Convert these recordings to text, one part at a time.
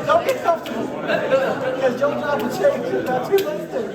Don't get comfortable. Because your job will change in about 2 months too.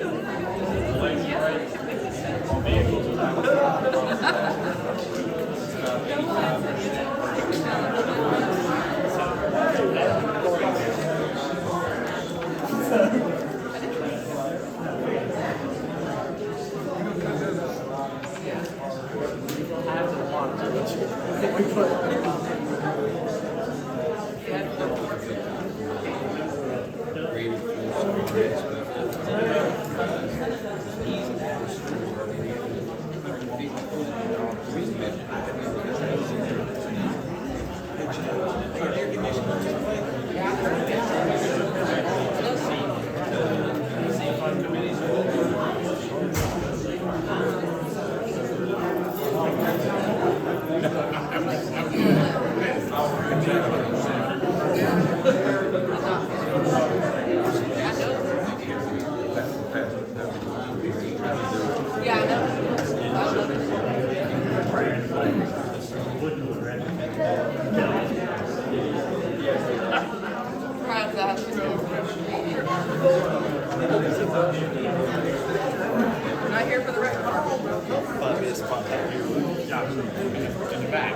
Not here for the record. 5 minutes spot here. In the back.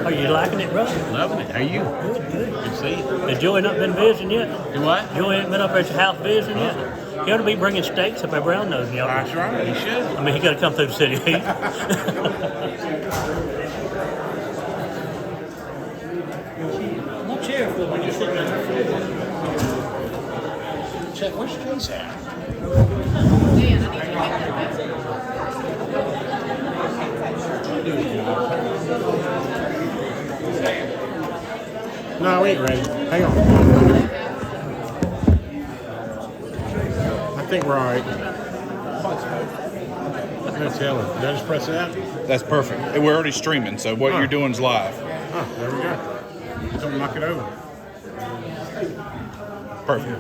Are you liking it, brother? Loving it. How are you? Good, good. Good to see you. Has Joey not been visiting yet? Do what? Joey ain't been up at your house visiting yet? He ought to be bringing steaks up every around those, y'all. That's right. You should. I mean, he got to come through the city to eat. No chair for when you're sitting there. Check, where's Chase at? No, we ain't ready. Hang on. I think we're all right. I'm going to tell her. Did I just press that? That's perfect. And we're already streaming, so what you're doing is live. Oh, there we go. Don't knock it over. Perfect.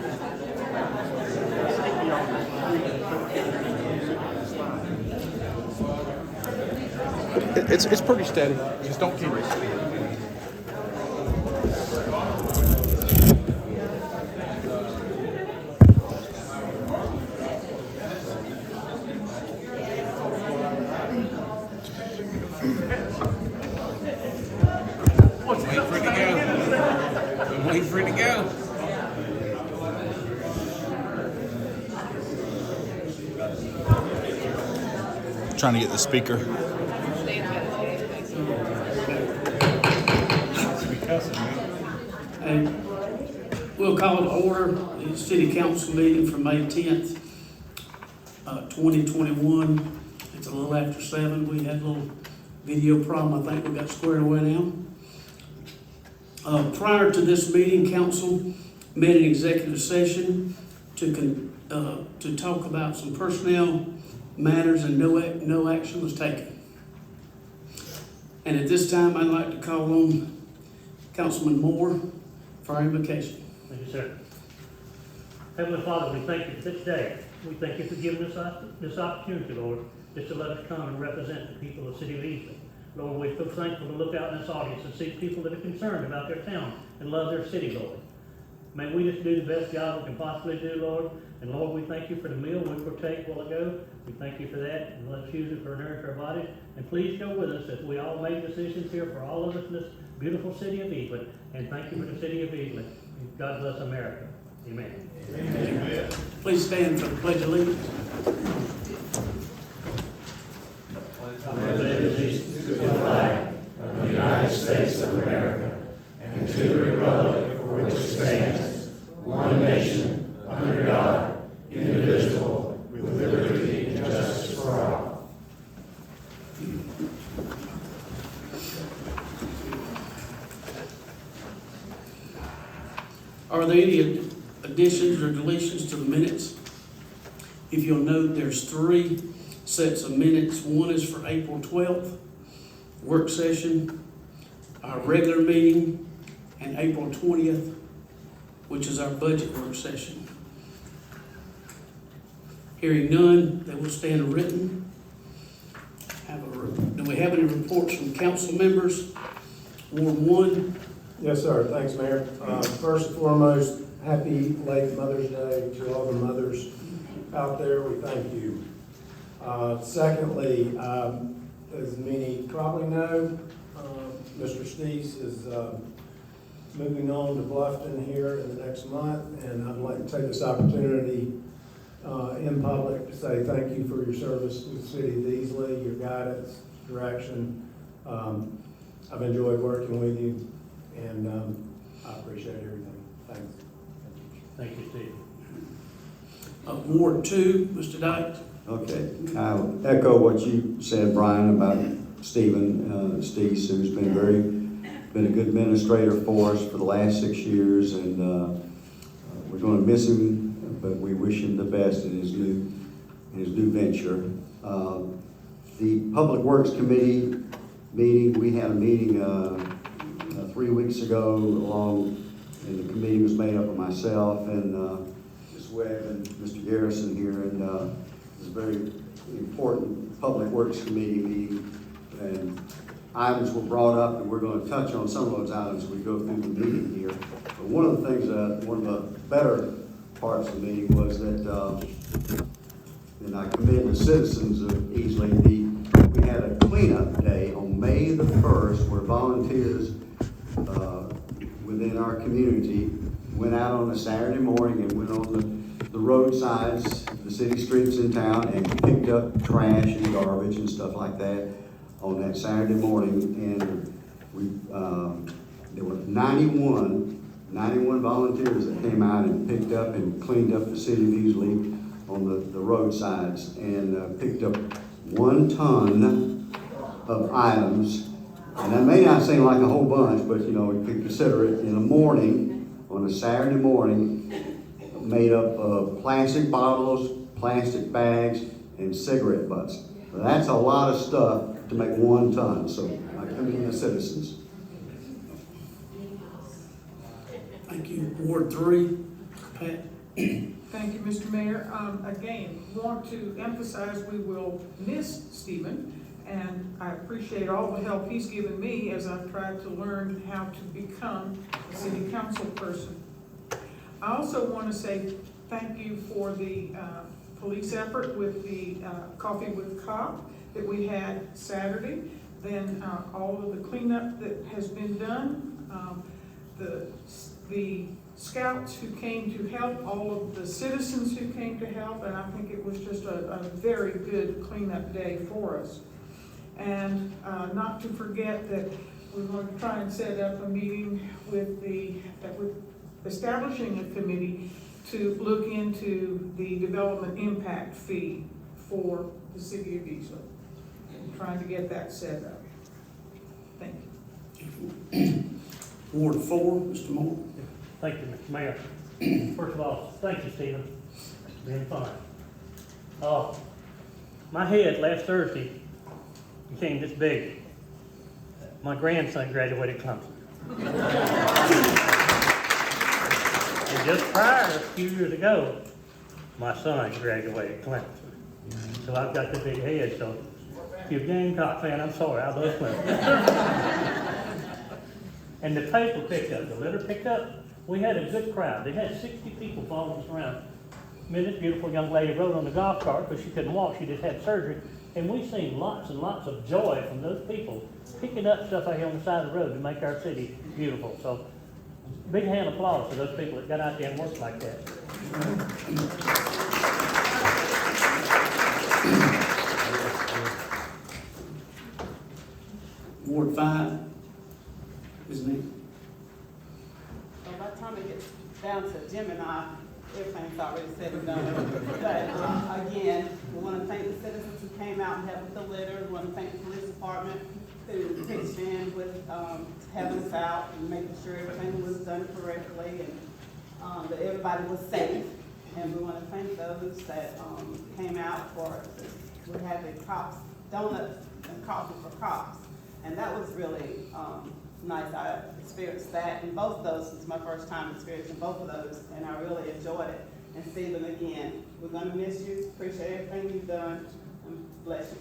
It's pretty steady. Just don't keep it. Wait for it to go. Wait for it to go. Trying to get the speaker. And we'll call to order the city council meeting for May 10th, 2021. It's a little after 7. We had a little video problem. I think we got squared away now. Prior to this meeting, council met an executive session to talk about some personnel matters, and no action was taken. And at this time, I'd like to call on Councilman Moore for our invocation. Thank you, sir. Heavenly Father, we thank you for this day. We thank you for giving us this opportunity, Lord, just to let us come and represent the people of the city of Easley. Lord, we're so thankful to look out in this audience and see people that are concerned about their town and love their city, Lord. May we just do the best job we can possibly do, Lord. And Lord, we thank you for the meal we partake a while ago. We thank you for that, and let's use it for nourish our bodies. And please go with us as we all make decisions here for all of us in this beautiful city of Easley. And thank you for the city of Easley. God bless America. Amen. Amen. Please stand for the Pledge of Allegiance. I pledge allegiance to the flag of the United States of America and to the republic for which it stands, Are there any additions or deletions to the minutes? If you'll note, there's 3 sets of minutes. One is for April 12th, work session, our regular meeting, and April 20th, which is our budget work session. Hearing none, they will stand written. Do we have any reports from council members? Ward 1. Yes, sir. Thanks, Mayor. First and foremost, happy late Mother's Day to all the mothers out there. We thank you. Secondly, as many probably know, Mr. Steese is moving on to Bluffton here in the next month, and I'd like to take this opportunity in public to say thank you for your service with the city of Easley, your guidance, direction. I've enjoyed working with you, and I appreciate everything. Thanks. Thank you, Steve. Ward 2, Mr. Dyke. Okay, I'll echo what you said, Brian, about Stephen Steese, who's been a good administrator for us for the last 6 years, and we're going to miss him, but we wish him the best in his new venture. The Public Works Committee meeting, we had a meeting 3 weeks ago, and the committee was made up of myself and Ms. Webb and Mr. Garrison here, and it was a very important Public Works Committee meeting, and items were brought up, and we're going to touch on some of those items as we go through the meeting here. But one of the things, one of the better parts of the meeting was that, and I commend the citizens of Easley, we had a cleanup day on May the 1st where volunteers within our community went out on a Saturday morning and went on the roadsides, the city streets in town, and picked up trash and garbage and stuff like that on that Saturday morning. And there were 91 volunteers that came out and picked up and cleaned up the city of Easley on the roadsides, and picked up 1 ton of items. And that may not seem like a whole bunch, but you know, if you consider it, in the morning, on a Saturday morning, made up of plastic bottles, plastic bags, and cigarette butts. So that's a lot of stuff to make 1 ton, so I commend the citizens. Thank you. Ward 3, Pat. Thank you, Mr. Mayor. Again, want to emphasize we will miss Stephen, and I appreciate all the help he's given me as I've tried to learn how to become a city council person. I also want to say thank you for the police effort with the Coffee with Cop that we had Saturday, then all of the cleanup that has been done, the scouts who came to help, all of the citizens who came to help, and I think it was just a very good cleanup day for us. And not to forget that we're going to try and set up a meeting with establishing a committee to look into the development impact fee for the city of Easley. And trying to get that set up. Thank you. Ward 4, Mr. Moore. Thank you, Mr. Mayor. First of all, thank you, Stephen. It's been fun. My head last Thursday became this big. My grandson graduated Clemson. And just prior, a few years ago, my son graduated Clemson. So I've got the big head. So if you're a Gamecock fan, I'm sorry, I love Clemson. And the paper picked up, the litter picked up. We had a good crowd. They had 60 people following us around. This beautiful young lady rode on the golf cart because she couldn't walk. She just had surgery. And we've seen lots and lots of joy from those people picking up stuff out here on the side of the road to make our city beautiful. So big hand applause to those people that got out there and worked like that. Ward 5, isn't it? Well, by the time it gets down to Jim and I, everything's already said and done. But again, we want to thank the citizens who came out and helped with the litter. We want to thank the police department who pitched in with having us out and making sure everything was done correctly. And that everybody was safe. And we want to thank those that came out for, we had the cops, donuts and coffee for cops. And that was really nice. I experienced that, and both of those, it's my first time experiencing both of those, and I really enjoyed it. And Stephen, again, we're gonna miss you, appreciate everything you've done, and bless you.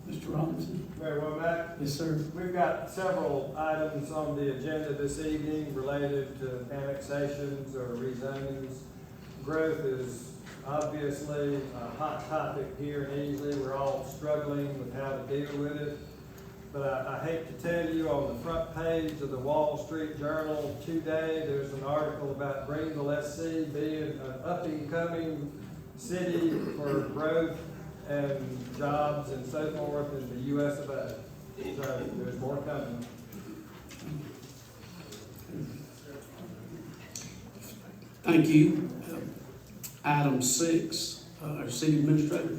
Mr. Robinson? Mayor Womack, Yes, sir. we've got several items on the agenda this evening related to annexations or rezonings. Growth is obviously a hot topic here in Easley. We're all struggling with how to deal with it. But I hate to tell you, on the front page of the Wall Street Journal today, there's an article about Greenville SC being an up-and-coming city for growth and jobs and so forth in the US of A. So there's more coming. Thank you. Item 6, our city administrator.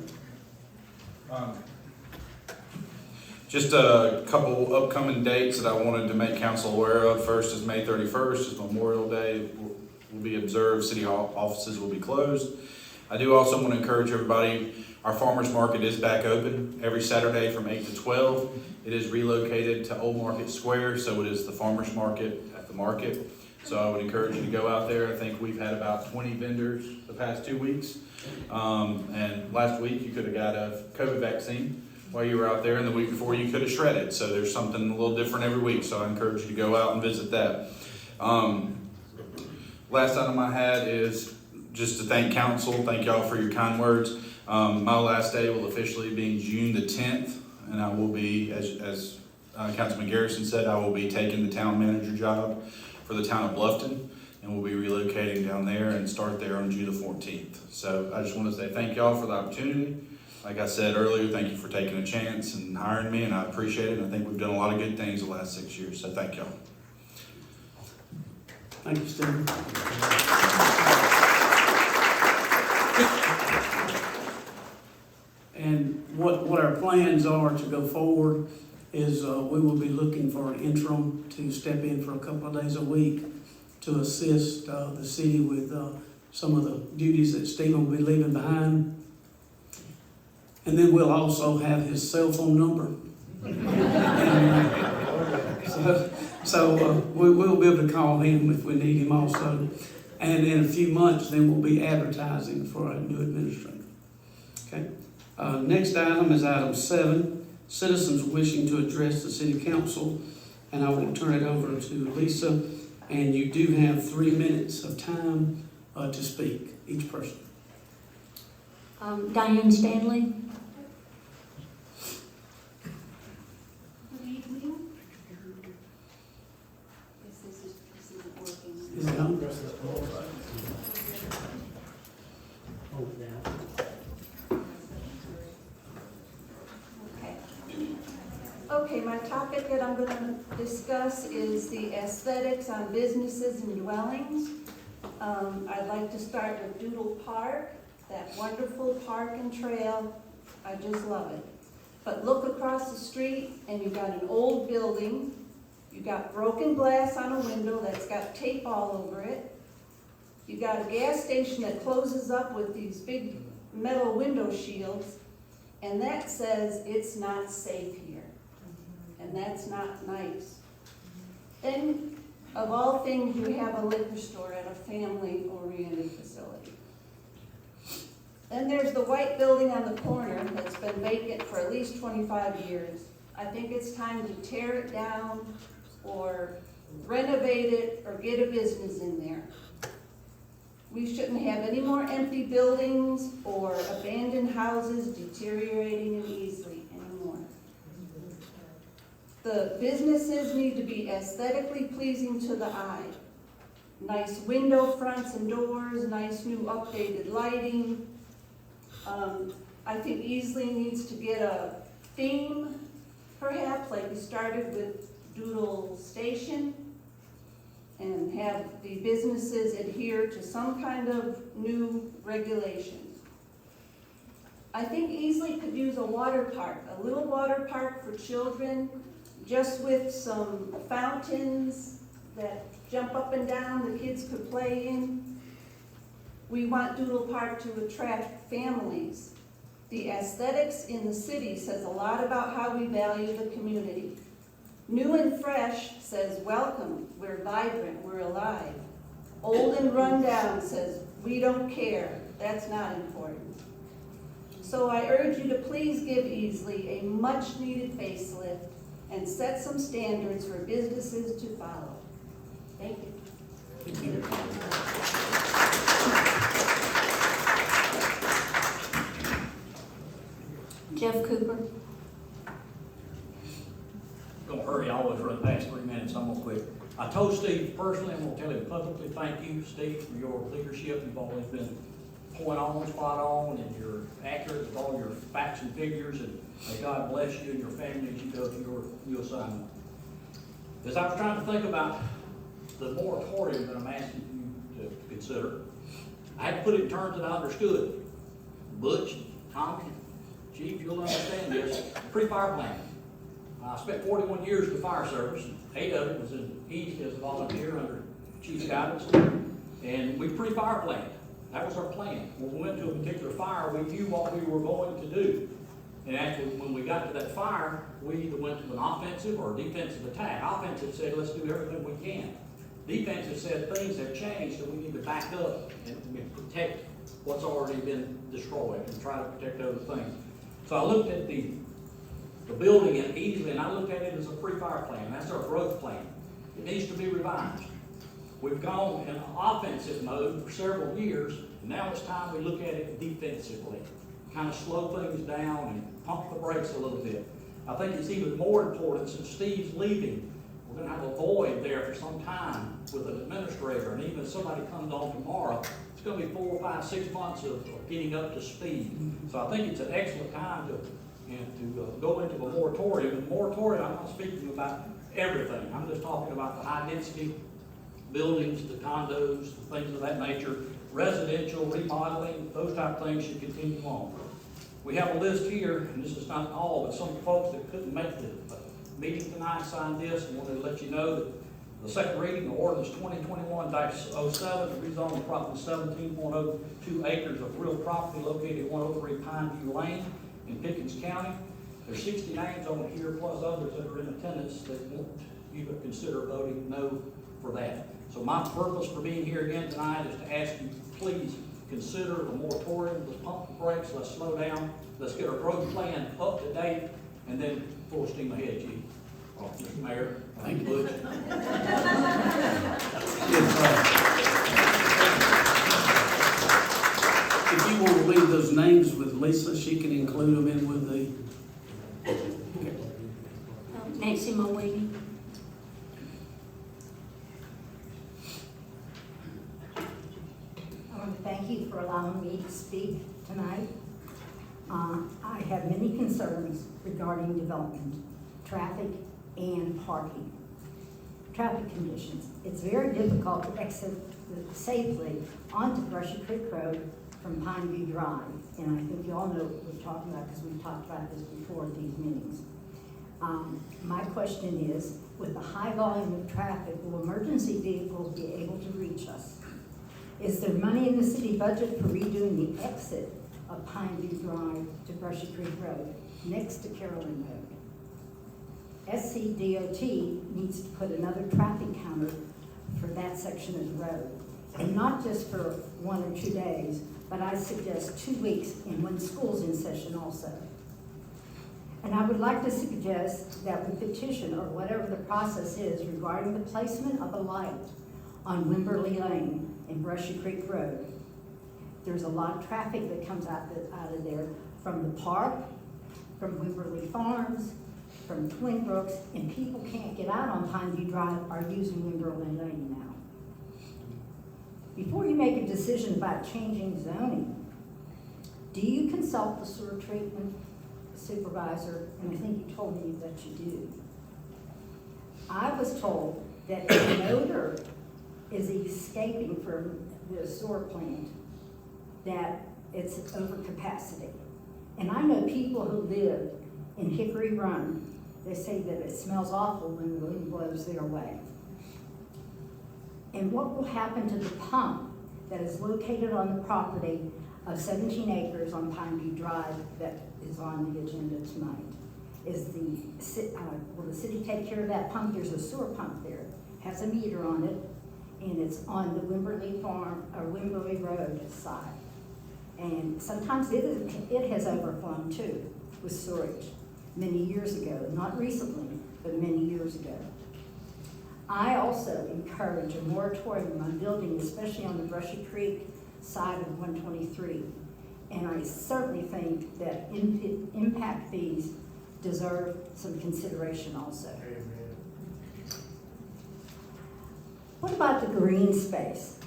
Just a couple upcoming dates that I wanted to make council aware of. First is May 31st, is Memorial Day. Will be observed. City hall offices will be closed. I do also want to encourage everybody, our farmers market is back open every Saturday from 8 to 12. It is relocated to Old Market Square, so it is the farmers market at the market. So I would encourage you to go out there. I think we've had about 20 vendors the past 2 weeks. And last week you could have got a COVID vaccine while you were out there, and the week before you could have shredded. So there's something a little different every week. So I encourage you to go out and visit that. Last item I had is just to thank council. Thank y'all for your kind words. My last day will officially be June the 10th, and I will be, as Councilman Garrison said, I will be taking the town manager job for the town of Bluffton, and we'll be relocating down there and start there on June the 14th. So I just want to say thank y'all for the opportunity. Like I said earlier, thank you for taking a chance and hiring me, and I appreciate it. And I think we've done a lot of good things the last 6 years, so thank y'all. Thank you, Stephen. And what our plans are to go forward is we will be looking for an interim to step in for a couple of days a week to assist the city with some of the duties that Stephen will be leaving behind. And then we'll also have his cell phone number. So we will be able to call him if we need him also. And in a few months, then we'll be advertising for a new administrator. Okay. Next item is item 7, citizens wishing to address the city council. And I will turn it over to Lisa. And you do have 3 minutes of time to speak, each person. Diane Stanley. Is it on? Okay, my topic that I'm going to discuss is the aesthetics on businesses and dwellings. I'd like to start with Doodle Park, that wonderful park and trail. I just love it. But look across the street and you've got an old building. You got broken glass on a window that's got tape all over it. You got a gas station that closes up with these big metal window shields, and that says it's not safe here. And that's not nice. Then, of all things, you have a liquor store at a family-oriented facility. Then there's the white building on the corner that's been vacant for at least 25 years. I think it's time to tear it down or renovate it or get a business in there. We shouldn't have any more empty buildings or abandoned houses deteriorating in Easley anymore. The businesses need to be aesthetically pleasing to the eye. Nice window fronts and doors, nice new updated lighting. I think Easley needs to get a theme, perhaps, like we started with Doodle Station, and have the businesses adhere to some kind of new regulations. I think Easley could use a water park, a little water park for children, just with some fountains that jump up and down, the kids could play in. We want Doodle Park to attract families. The aesthetics in the city says a lot about how we value the community. New and fresh says welcome, we're vibrant, we're alive. Old and rundown says we don't care, that's not important. So I urge you to please give Easley a much-needed facelift and set some standards for businesses to follow. Thank you. Jeff Cooper. Don't hurry, I always run past 3 minutes, I'm gonna quit. I told Steve personally, I'm gonna tell him publicly, thank you, Steve, for your leadership. You've always been point on, spot on, and you're accurate with all your facts and figures, and may God bless you and your family as you go to your new assignment. As I was trying to think about the moratorium that I'm asking you to consider, I had to put it in terms that I understood. Butch, Tommy, Chief, you'll understand this, pre-fire plan. I spent 41 years in the fire service, 8 of it was in East as a volunteer under Chief's guidance, and we pre-fire planned. That was our plan. When we went to a particular fire, we knew what we were going to do. And actually, when we got to that fire, we either went to an offensive or a defensive attack. Offensive said, let's do everything we can. Defensive said, things have changed, so we need to back up and protect what's already been destroyed and try to protect other things. So I looked at the building in Easley, and I looked at it as a pre-fire plan. That's our growth plan. It needs to be revised. We've gone in offensive mode for several years, and now it's time we look at it defensively. Kind of slow things down and pump the brakes a little bit. I think it's even more important since Steve's leaving. We're going to have a void there for some time with an administrator, and even if somebody comes on tomorrow, it's going to be 4, 5, 6 months of getting up to speed. So I think it's an excellent time to go into a moratorium. And moratorium, I'm not speaking about everything. I'm just talking about the high-density buildings, the condos, things of that nature, residential, remodeling, those type of things should continue on. We have a list here, and this is not all, but some folks that couldn't make the meeting tonight signed this, and wanted to let you know that the second reading of ordinance 2021-07 to rezone the property 17.02 acres of real property located at 103 Pineview Lane in Pickens County. There's 60 names on here, plus others that are in attendance that want you to consider voting no for that. So my purpose for being here again tonight is to ask you, please consider the moratorium. Let's pump the brakes, let's slow down, let's get our growth plan up to date, and then full steam ahead, Chief. Mr. Mayor, thank you, Butch. If you want to leave those names with Lisa, she can include them in with the. Nancy Mulwady. I want to thank you for allowing me to speak tonight. I have many concerns regarding development, traffic, and parking. Traffic conditions. It's very difficult to exit safely onto Brushy Creek Road from Pineview Drive. And I think you all know what we're talking about because we've talked about this before at these meetings. My question is, with the high volume of traffic, will emergency vehicles be able to reach us? Is there money in the city budget for redoing the exit of Pineview Drive to Brushy Creek Road, next to Carolyn Road? SCDOT needs to put another traffic counter for that section of the road. And not just for 1 or 2 days, but I suggest 2 weeks and when school's in session also. And I would like to suggest that we petition, or whatever the process is, regarding the placement of a light on Wimberley Lane and Brushy Creek Road. There's a lot of traffic that comes out of there from the park, from Wimberley Farms, from Twin Brooks, and people can't get out on Pineview Drive are using Wimberley Lane now. Before you make a decision about changing zoning, do you consult the sewer treatment supervisor? And I think you told me that you do. I was told that if an odor is escaping from the sewer plant, that it's overcapacity. And I know people who live in Hickory Run, they say that it smells awful when the wind blows their way. And what will happen to the pump that is located on the property of 17 acres on Pineview Drive that is on the agenda tonight? Will the city take care of that pump? There's a sewer pump there, has a meter on it, and it's on the Wimberley Farm, or Wimberley Road side. And sometimes it has overflown too with sewage many years ago, not recently, but many years ago. I also encourage a moratorium on building, especially on the Brushy Creek side of 123. And I certainly think that impact fees deserve some consideration also. What about the green space?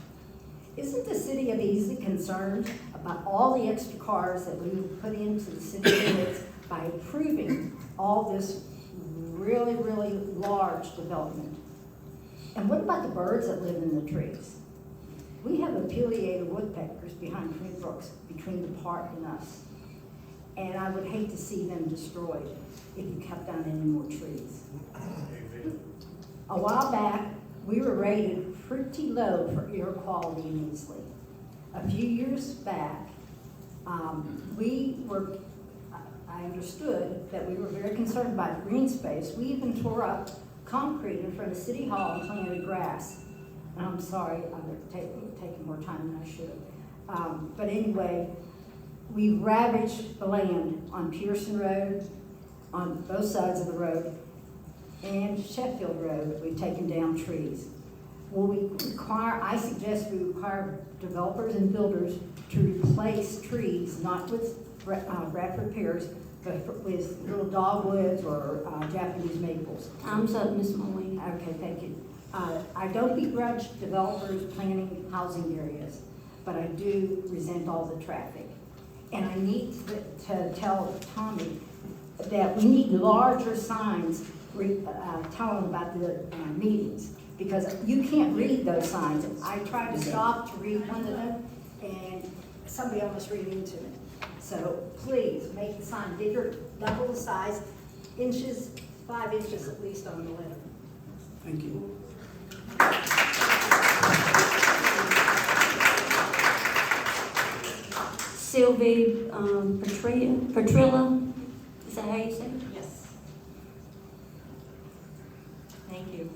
Isn't the city of Easley concerned about all the extra cars that we would put into the city limits by approving all this really, really large development? And what about the birds that live in the trees? We have affiliated woodpeckers behind Twin Brooks, between the park and us. And I would hate to see them destroyed if you cut down any more trees. A while back, we were rated pretty low for air quality in Easley. A few years back, I understood that we were very concerned about green space. We even tore up concrete in front of City Hall and planted grass. And I'm sorry, I've taken more time than I should have. But anyway, we ravaged the land on Pearson Road, on both sides of the road, and Sheffield Road. We've taken down trees. I suggest we require developers and builders to replace trees, not with rapid repairs, but with little dogwoods or Japanese maples. Time's up, Ms. Moline. Okay, thank you. I don't begrudge developers planning housing areas, but I do resent all the traffic. And I need to tell Tommy that we need larger signs telling about the meetings, because you can't read those signs. I tried to stop to read one of them, and somebody almost read into it. So please make the sign bigger, double the size, 5 inches at least on the letter. Thank you. Sylvie Petrilla, is that how you say it? Yes. Thank you.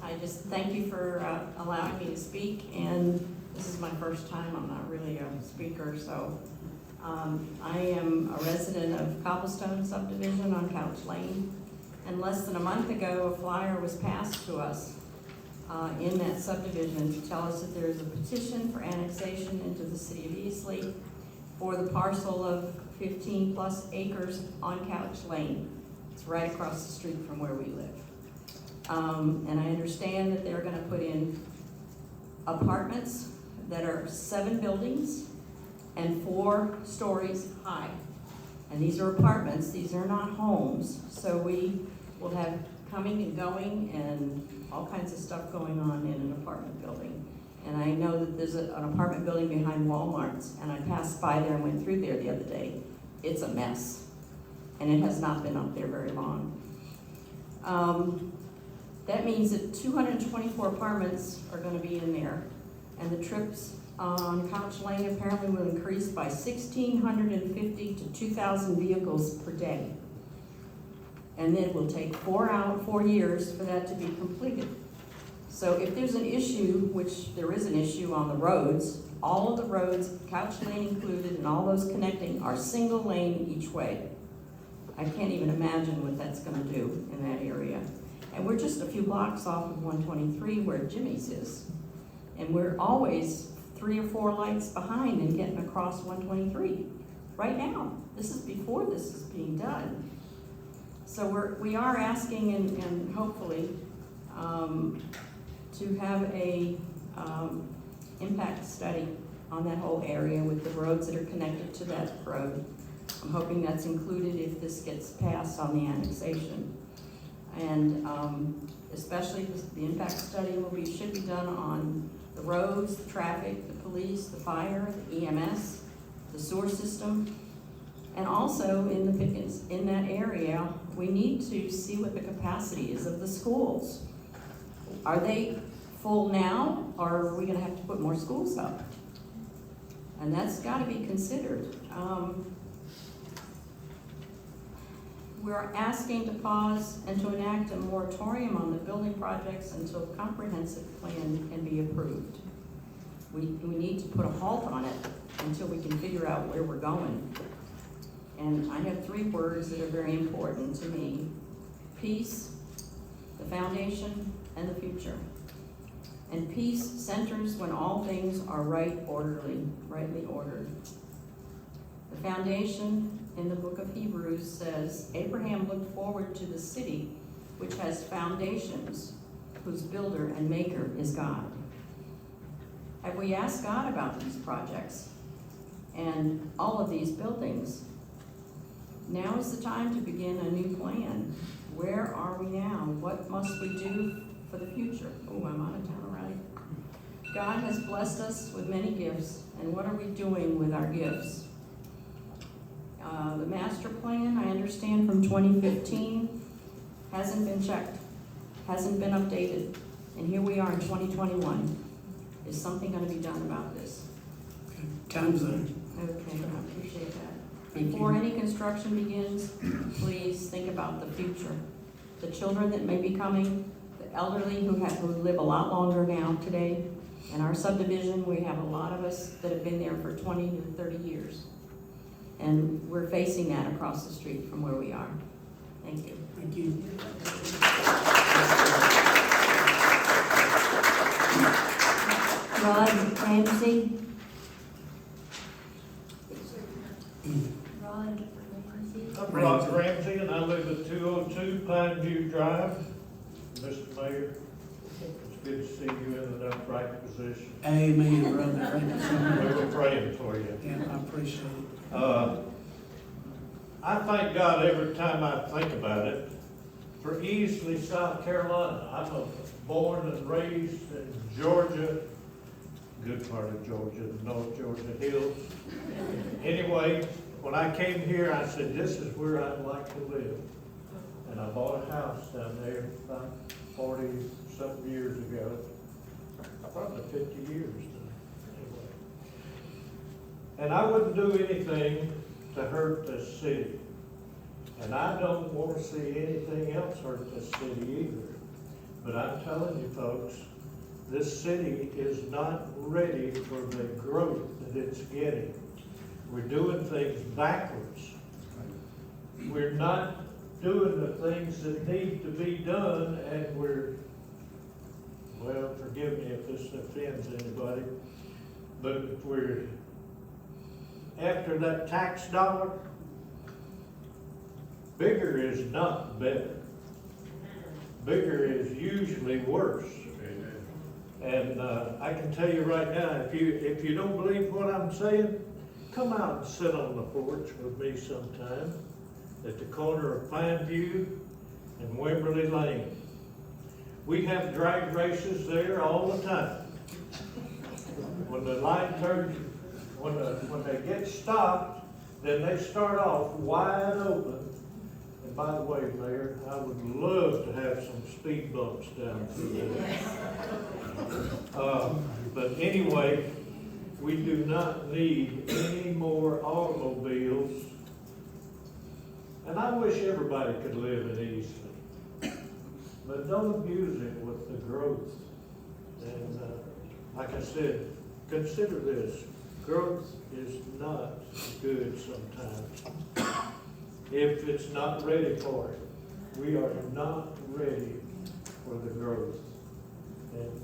I just thank you for allowing me to speak, and this is my first time. I'm not really a speaker, so I am a resident of Cobblestone subdivision on Couch Lane, and less than a month ago, a flyer was passed to us in that subdivision to tell us that there is a petition for annexation into the city of Easley for the parcel of 15 plus acres on Couch Lane. It's right across the street from where we live. And I understand that they're gonna put in apartments that are 7 buildings and 4 stories high. And these are apartments, these are not homes. So we will have coming and going and all kinds of stuff going on in an apartment building. And I know that there's an apartment building behind Walmart's, and I passed by there and went through there the other day. It's a mess, and it has not been up there very long. That means that 224 apartments are gonna be in there, and the trips on Couch Lane apparently will increase by 1,650 to 2,000 vehicles per day. And then it will take 4 years for that to be completed. So if there's an issue, which there is an issue on the roads, all of the roads, Couch Lane included, and all those connecting are single lane each way. I can't even imagine what that's gonna do in that area. And we're just a few blocks off of 123 where Jimmy's is. And we're always 3 or 4 lights behind in getting across 123. Right now, this is before this is being done. So we are asking and hopefully to have a impact study on that whole area with the roads that are connected to that road. I'm hoping that's included if this gets passed on the annexation. And especially the impact study should be done on the roads, the traffic, the police, the fire, the EMS, the sewer system. And also in that area, we need to see what the capacity is of the schools. Are they full now, or are we gonna have to put more schools up? And that's gotta be considered. We're asking to pause and to enact a moratorium on the building projects until a comprehensive plan can be approved. We need to put a halt on it until we can figure out where we're going. And I have 3 words that are very important to me: peace, the foundation, and the future. And peace centers when all things are rightly ordered. The foundation in the book of Hebrews says, Abraham looked forward to the city which has foundations, whose builder and maker is God. Have we asked God about these projects and all of these buildings? Now is the time to begin a new plan. Where are we now? What must we do for the future? Oh, I'm out of town already. God has blessed us with many gifts, and what are we doing with our gifts? The master plan, I understand from 2015, hasn't been checked, hasn't been updated, and here we are in 2021. Is something going to be done about this? Okay. Time's up. Okay, I appreciate that. Thank Before you. any construction begins, please think about the future. The children that may be coming, the elderly who live a lot longer now today. In our subdivision, we have a lot of us that have been there for 20 to 30 years. And we're facing that across the street from where we are. Thank you. Thank you. Rod Ramsey. Rod Ramsey. I'm Rod Ramsey, and I live at 202 Pineview Drive. Mr. Mayor, it's good to see you in an upright position. Amen, brother. Thank you so We much. were praying for you. Yeah, I appreciate it. I thank God every time I think about it for Easley, South Carolina. I'm born and raised in Georgia, good part of Georgia, the North Georgia Hills. Anyway, when I came here, I said, this is where I'd like to live. And I bought a house down there about 40-something years ago, probably 50 years anyway. And I wouldn't do anything to hurt this city. And I don't want to see anything else hurt this city either. But I'm telling you folks, this city is not ready for the growth that it's getting. We're doing things backwards. We're not doing the things that need to be done, and well, forgive me if this offends anybody, but we're after that tax dollar. Bigger is not better. Bigger is usually worse. And I can tell you right now, if you don't believe what I'm saying, come out and sit on the porch with me sometime at the corner of Pineview and Wimberley Lane. We have drag races there all the time. When the line turns, when they get stopped, then they start off wide open. And by the way, Mayor, I would love to have some speed bumps down through there. But anyway, we do not need any more automobiles. And I wish everybody could live in Easley. But don't abuse it with the growth. And like I said, consider this. Growth is not good sometimes. If it's not ready for it, we are not ready for the growth. And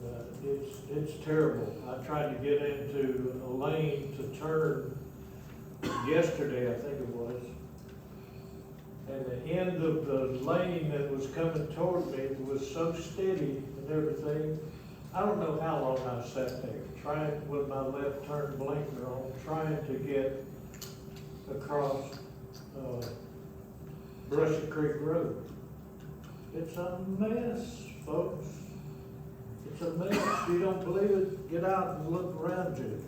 it's terrible. I tried to get into a lane to turn yesterday, I think it was. And the end of the lane that was coming toward me was so steady and everything. I don't know how long I sat there, trying with my left turn blinker on, trying to get across Brushy Creek Road. It's a mess, folks. It's a mess. If you don't believe it, get out and look around you.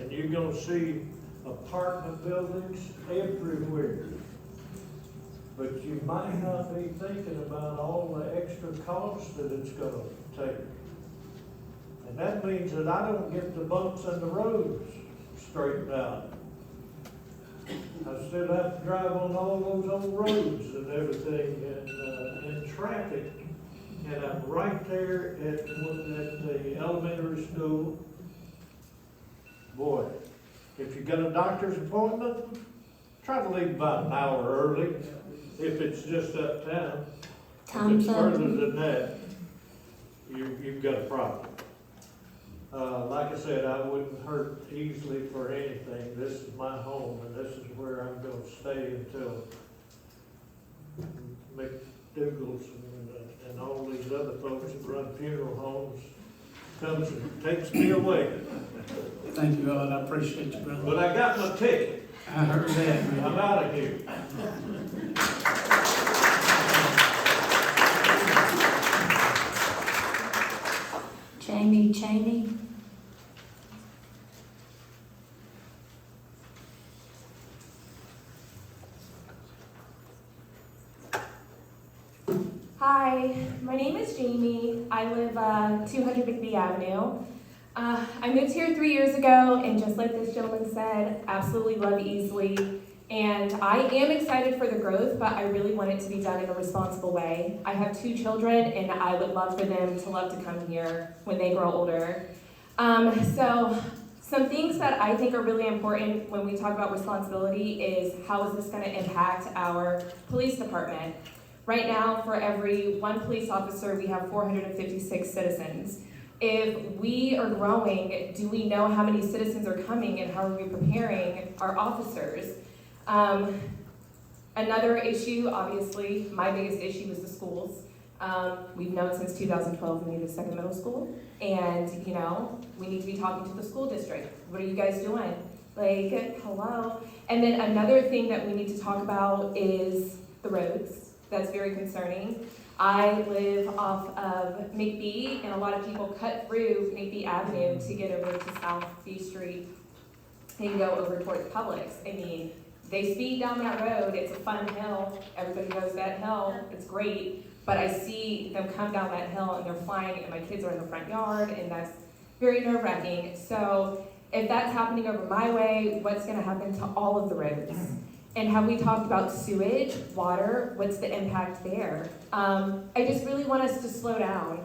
And you're gonna see apartment buildings everywhere. But you might not be thinking about all the extra costs that it's gonna take. that means that I don't get the bumps in the roads straightened out. I still have to drive on all those old roads and everything, and traffic. And I'm right there at the elementary school. Boy, if you got a doctor's appointment, try to leave about an hour early, if it's just uptown. If it's further than that, you've got a problem. Like I said, I wouldn't hurt Easley for anything. This is my home, and this is where I'm gonna stay until McDougal's and all these other folks that run funeral homes comes and takes me away. Thank you, Rod, I appreciate you, brother. But I got my ticket. I heard that. I'm out of here. Jamie Cheney. Hi, my name is Jamie. I live 200 McBee Avenue. I moved here 3 years ago, and just like this gentleman said, absolutely love Easley. And I am excited for the growth, but I really want it to be done in a responsible way. I have 2 children, and I would love for them to love to come here when they grow older. So some things that I think are really important when we talk about responsibility is how is this going to impact our police department? Right now, for every 1 police officer, we have 456 citizens. If we are growing, do we know how many citizens are coming and how are we preparing our officers? Another issue, obviously, my biggest issue is the schools. We've known since 2012 we need a second middle school, and you know, we need to be talking to the school district. What are you guys doing? Like, hello? And then another thing that we need to talk about is the roads. That's very concerning. I live off of McBee, and a lot of people cut through McBee Avenue to get over to South B Street and go over towards Publix. I mean, they speed down that road. It's a fun hill. Everybody goes that hill. It's great. But I see them come down that hill and they're flying, and my kids are in the front yard, and that's very nerve-wracking. So if that's happening over my way, what's going to happen to all of the roads? And have we talked about sewage, water? What's the impact there? I just really want us to slow down.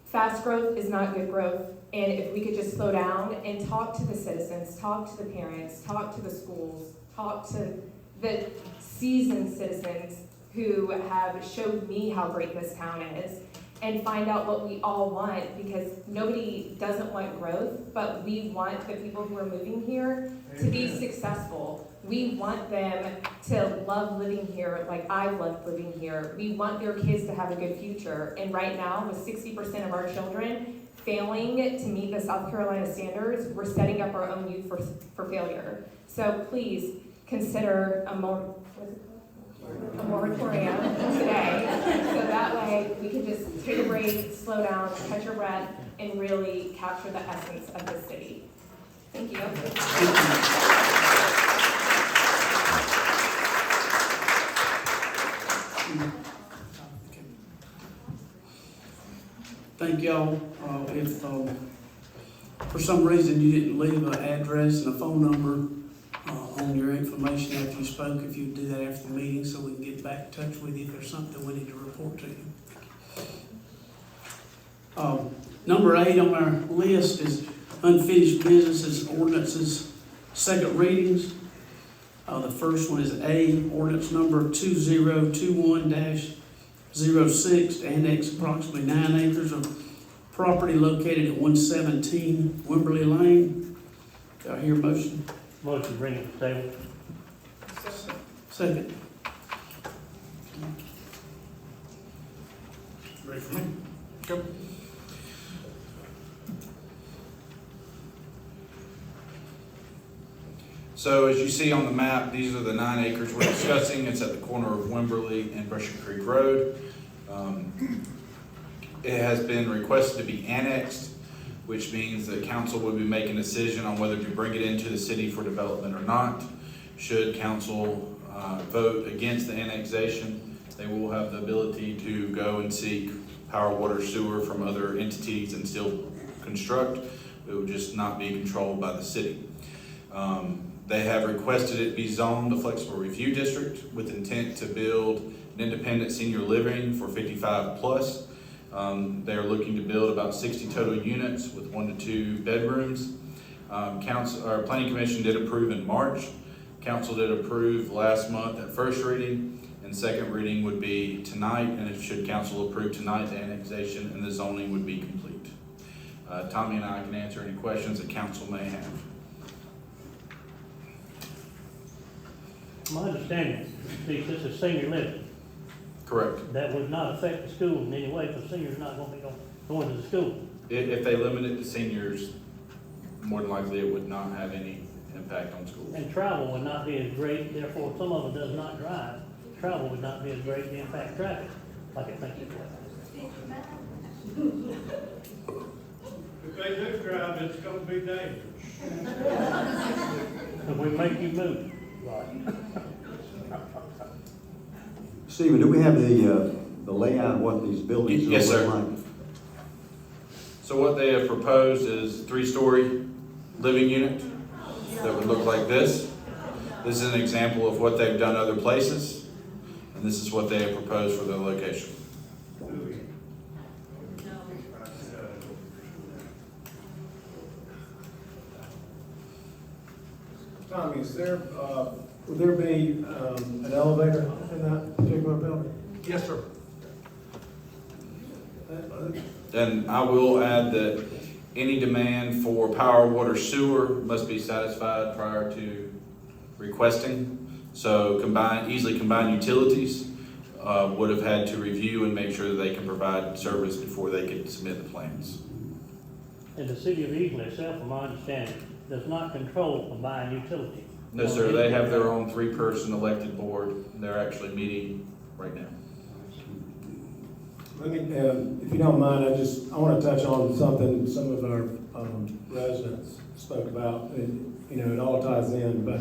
Fast growth is not good growth. And if we could just slow down and talk to the citizens, talk to the parents, talk to the schools, talk to the seasoned citizens who have showed me how great this town is, and find out what we all want, because nobody doesn't want growth, but we want the people who are moving here to be successful. We want them to love living here like I've loved living here. We want their kids to have a good future. And right now, with 60% of our children failing to meet the South Carolina standards, we're setting up our own youth for failure. So please consider a moratorium today, so that way we can just take a break, slow down, catch your breath, and really capture the essence of the city. Thank you. Thank y'all. If for some reason you didn't leave an address and a phone number on your information after you spoke, if you'd do that after the meeting so we can get back in touch with you if there's something we need to report to you. Number 8 on our list is unfinished businesses, ordinances, second readings. The first one is A, ordinance number 2021-06 to annex approximately 9 acres of property located at 117 Wimberley Lane. Do I hear a motion? Motion to bring it to the table. Second. Ready for me? Go. So as you see on the map, these are the 9 acres we're discussing. It's at the corner of Wimberley and Brushy Creek Road. It has been requested to be annexed, which means that council will be making a decision on whether to bring it into the city for development or not. Should council vote against the annexation, they will have the ability to go and seek power, water, sewer from other entities and still construct. It would just not be controlled by the city. They have requested it be zoned a flexible review district with intent to build an independent senior living for 55 plus. They're looking to build about 60 total units with 1 to 2 bedrooms. Planning Commission did approve in March. Council did approve last month at first reading, and second reading would be tonight, and if should council approve tonight, the annexation and the zoning would be complete. Tommy and I can answer any questions that council may have. My understanding, Steve, this is senior living. Correct. That would not affect the school in any way, because seniors not going to be going to the school. If they limit it to seniors, more than likely it would not have any impact on schools. And travel would not be as great, therefore, if some of it does not drive, travel would not be as great to impact traffic, like I think it would. If they do drive, it's gonna be dangerous. If we make you move, right? Stephen, do we have the layout of what these buildings Yes, look sir. like? So what they have proposed is 3-story living unit that would look like this. This is an example of what they've done other places, and this is what they have proposed for their location. Tommy, is there, would there be an elevator in that particular building? Yes, sir. And I will add that any demand for power, water, sewer must be satisfied prior to requesting. So Easley Combined Utilities would have had to review and make sure that they can provide service before they could submit the plans. And the city of Easley itself, from my understanding, does not control combined utility. No, sir, they have their own 3-person elected board. They're actually meeting right now. Let me, if you don't mind, I want to touch on something some of our residents spoke about. It all ties in, but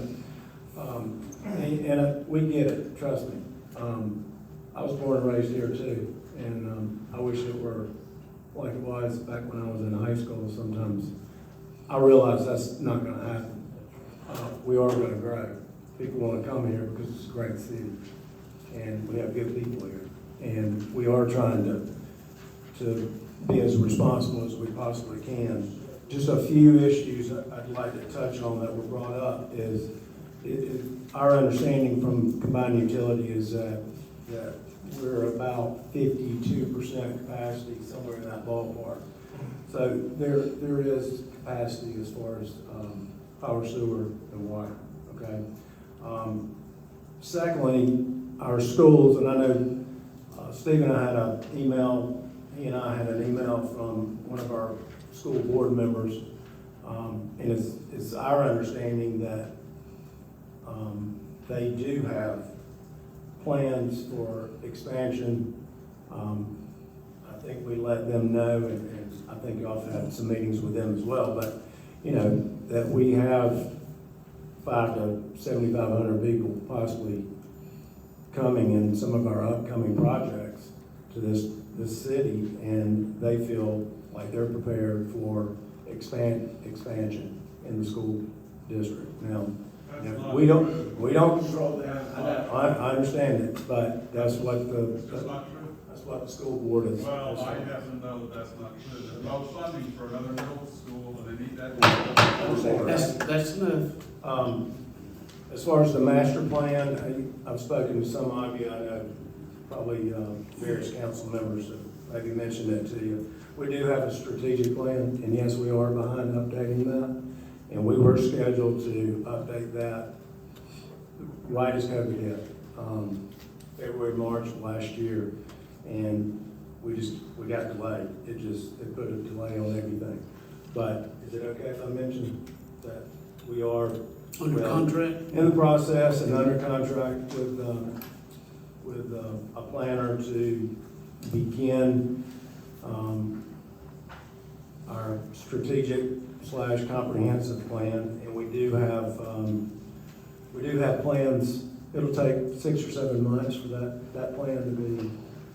we get it. Trust me. I was born and raised here too, and I wish it were like it was back when I was in high school. Sometimes I realize that's not going to happen. We are going to grow. People want to come here because it's a great city, and we have good people here. And we are trying to be as responsible as we possibly can. Just a few issues I'd like to touch on that were brought up is our understanding from combined utility is that we're about 52% capacity, somewhere in that ballpark. So there is capacity as far as power, sewer, and water, okay? Secondly, our schools, and I know Steve and I had an email, he and I had an email from one of our school board members, and it's our understanding that they do have plans for expansion. I think we let them know, and I think you also had some meetings with them as well, but that we have 500 to 7,500 people possibly coming in some of our upcoming projects to this city, and they feel like they're prepared for expansion in the school district. Now, we don't control that. I understand it, but that's what the school board is. Well, I happen to know that that's not true. There's no funding for another middle school, and they need that. That's enough. As far as the master plan, I've spoken to some of you. I know probably various council members have maybe mentioned it to you. We do have a strategic plan, and yes, we are behind updating that. And we were scheduled to update that right as COVID hit, February, March of last year. And we got delayed. It put a delay on everything. But is it okay if I mention that we are Under contract? in the process and under contract with a planner to begin our strategic/comprehensive plan, and we do have plans. It'll take 6 or 7 months for that plan to be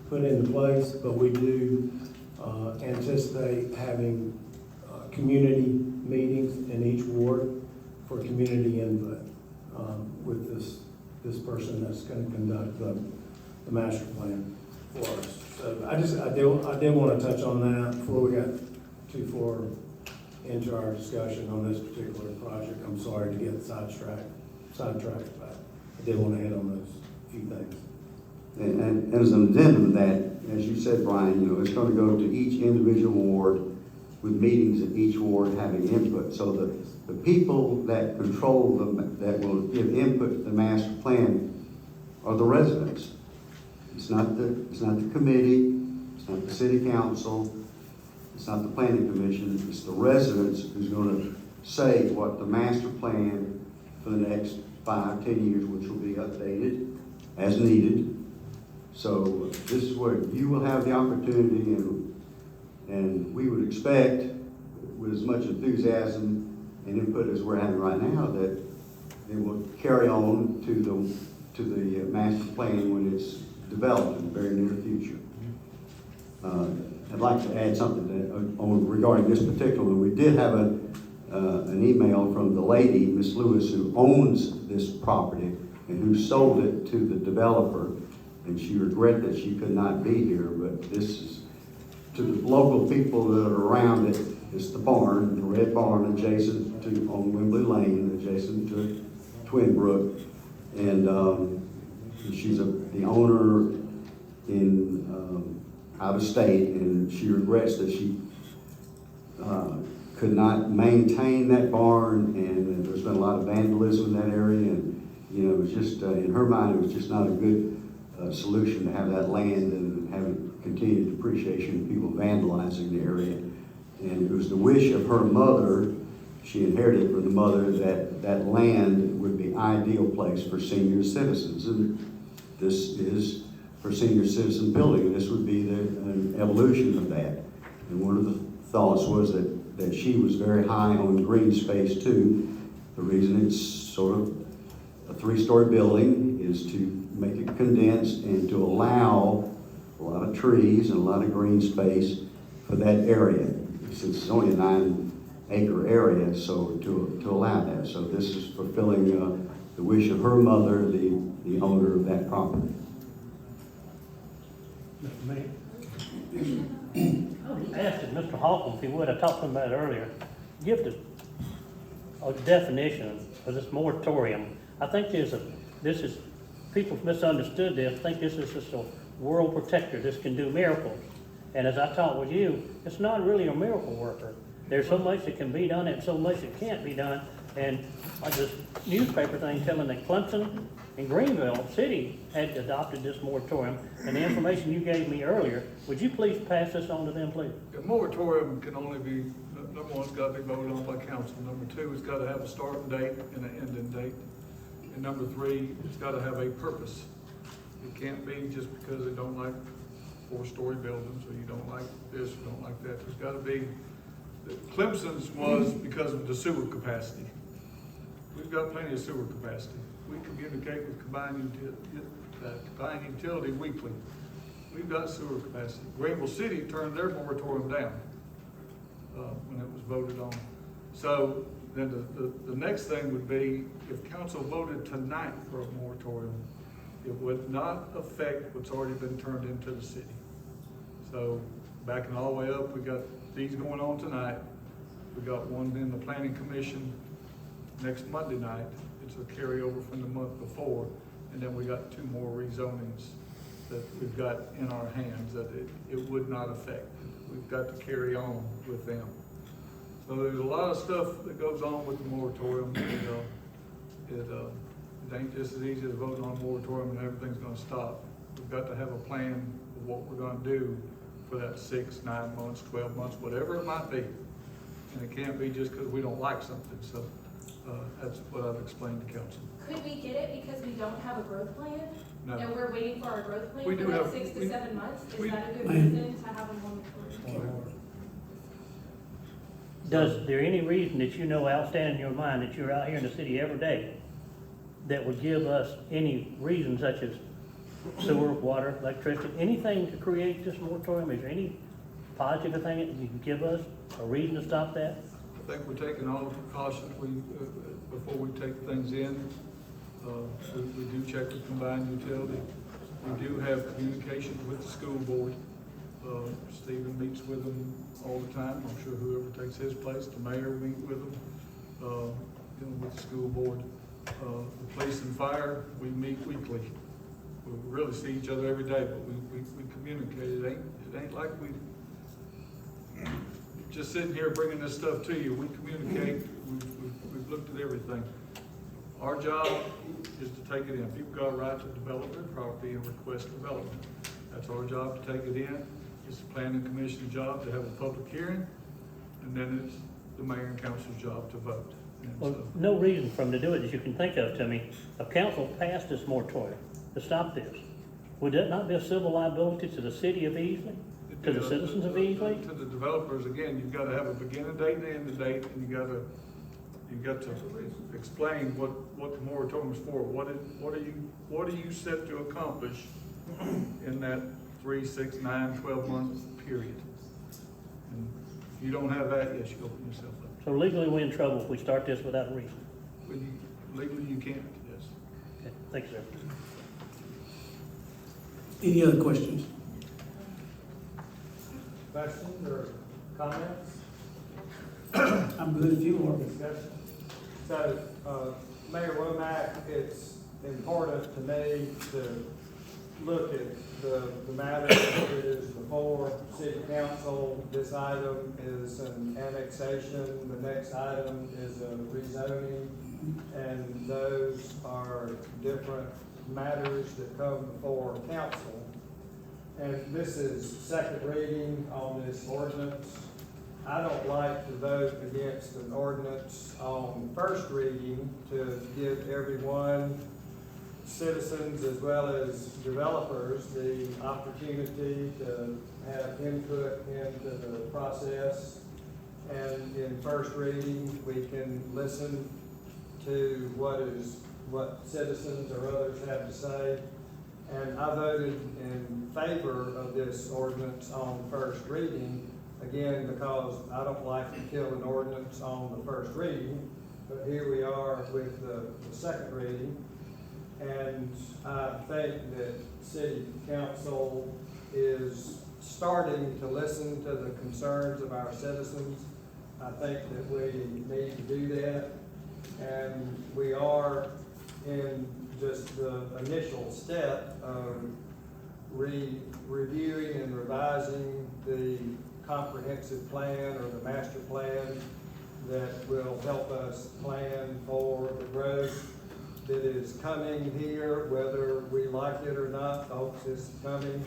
put into place, but we do anticipate having community meetings in each ward for community input with this person that's going to conduct the master plan for us. So I did want to touch on that before we got too far into our discussion on this particular project. I'm sorry to get sidetracked, but I did want to hit on those few things. And as an addendum to that, as you said, Brian, you know, it's going to go to each individual ward with meetings at each ward having input. So the people that control that will give input to the master plan are the residents. It's not the committee, it's not the city council, it's not the planning commission, it's the residents who's going to say what the master plan for the next 5, 10 years, which will be updated as needed. So this is where you will have the opportunity, and we would expect, with as much enthusiasm and input as we're having right now, that it will carry on to the master plan when it's developed in the very near future. I'd like to add something regarding this particular one. We did have an email from the lady, Miss Lewis, who owns this property and who sold it to the developer, and she regretted that she could not be here, but this is to the local people that are around it. It's the barn, the red barn adjacent to, on Wembley Lane, adjacent to Twin Brook, and she's the owner in out of state, and she regrets that she could not maintain that barn, and there's been a lot of vandalism in that area, and you know, it was just in her mind, it was just not a good solution to have that land and having continued depreciation, people vandalizing the area. And it was the wish of her mother, she inherited from the mother, that that land would be ideal place for senior citizens. And this is for senior citizen building. This would be an evolution of that. And one of the thoughts was that she was very high on green space too. The reason it's sort of a 3-story building is to make it condensed and to allow a lot of trees and a lot of green space for that area. Since it's only a 9-acre area, so to allow that. So this is fulfilling the wish of her mother, the owner of that property. Mr. Mayor? I asked Mr. Hawkins if he would, I talked to him about it earlier, give a definition of this moratorium. I think people misunderstood this, think this is just a world protector, this can do miracles. And as I talked with you, it's not really a miracle worker. There's so much that can be done and so much that can't be done. And like this newspaper thing telling that Clemson and Greenville City had adopted this moratorium. And the information you gave me earlier, would you please pass this on to them, please? A moratorium can only be, number one, it's got to be voted on by council. Number two, it's got to have a starting date and an ending date. And number three, it's got to have a purpose. It can't be just because they don't like 4-story buildings, or you don't like this, or don't like that. There's got to be, Clemson's was because of the sewer capacity. We've got plenty of sewer capacity. We communicate with combined utility weekly. We've got sewer capacity. Greenville City turned their moratorium down when it was voted on. So then the next thing would be, if council voted tonight for a moratorium, it would not affect what's already been turned into the city. So backing all the way up, we got these going on tonight. We got one in the planning commission next Monday night. It's a carryover from the month before. And then we got 2 more rezonings that we've got in our hands that it would not affect. We've got to carry on with them. So there's a lot of stuff that goes on with the moratorium. It ain't just as easy as voting on a moratorium and everything's gonna stop. We've got to have a plan of what we're gonna do for that 6, 9 months, 12 months, whatever it might be. And it can't be just because we don't like something. So that's what I've explained to council. Could we get it because we don't have a growth plan? No. And we're waiting for our growth plan We for do that have- 6 to 7 months? Is that a good Ma'am. reason to have a moratorium? Does there any reason that you know outstanding in your mind that you're out here in the city every day that would give us any reason such as sewer, water, electricity, anything to create this moratorium? Is there any positive thing that you can give us, a reason to stop that? I think we're taking all the precautions before we take things in. We do check with combined utility. We do have communication with the school board. Stephen meets with them all the time. I'm sure whoever takes his place, the mayor will meet with them, with the school board. The police and fire, we meet weekly. We really see each other every day, but we communicate. It ain't like we just sitting here bringing this stuff to you. We communicate. We've looked at everything. Our job is to take it in. People got a right to develop their property and request development. That's our job to take it in. It's the planning commission's job to have a public hearing, and then it's the mayor and council's job to vote. And Well, so, no reason for them to do it that you can think of to me. If council passed this moratorium to stop this, would that not be a civil liability to the city of Easley? To the citizens of Easley? To the developers, again, you've got to have a beginning date and an end date, and you got to explain what the moratorium is for. What are you set to accomplish in that 3, 6, 9, 12 month period? And if you don't have that, yes, you open yourself up. So legally, we're in trouble if we start this without a reason. Legally, you can't, yes. Okay, thank you, sir. Any other questions? Questions or comments? I'm good if you are. Discussion. So, Mayor Womack, it's important to me to look at the matter that is before city council. This item is an annexation, the next item is a rezoning, and those are different matters that come before council. And this is second reading on this ordinance. I don't like to vote against an ordinance on first reading to give everyone, citizens as well as developers, the opportunity to have input into the process. And in first reading, we can listen to what citizens or others have to say. And I voted in favor of this ordinance on first reading, again, because I don't like to kill an ordinance on the first reading, but here we are with the second reading. And I think that city council is starting to listen to the concerns of our citizens. I think that we need to do that. And we are in just the initial step of reviewing and revising the comprehensive plan or the master plan that will help us plan for the growth that is coming here, whether we like it or not, folks, it's coming.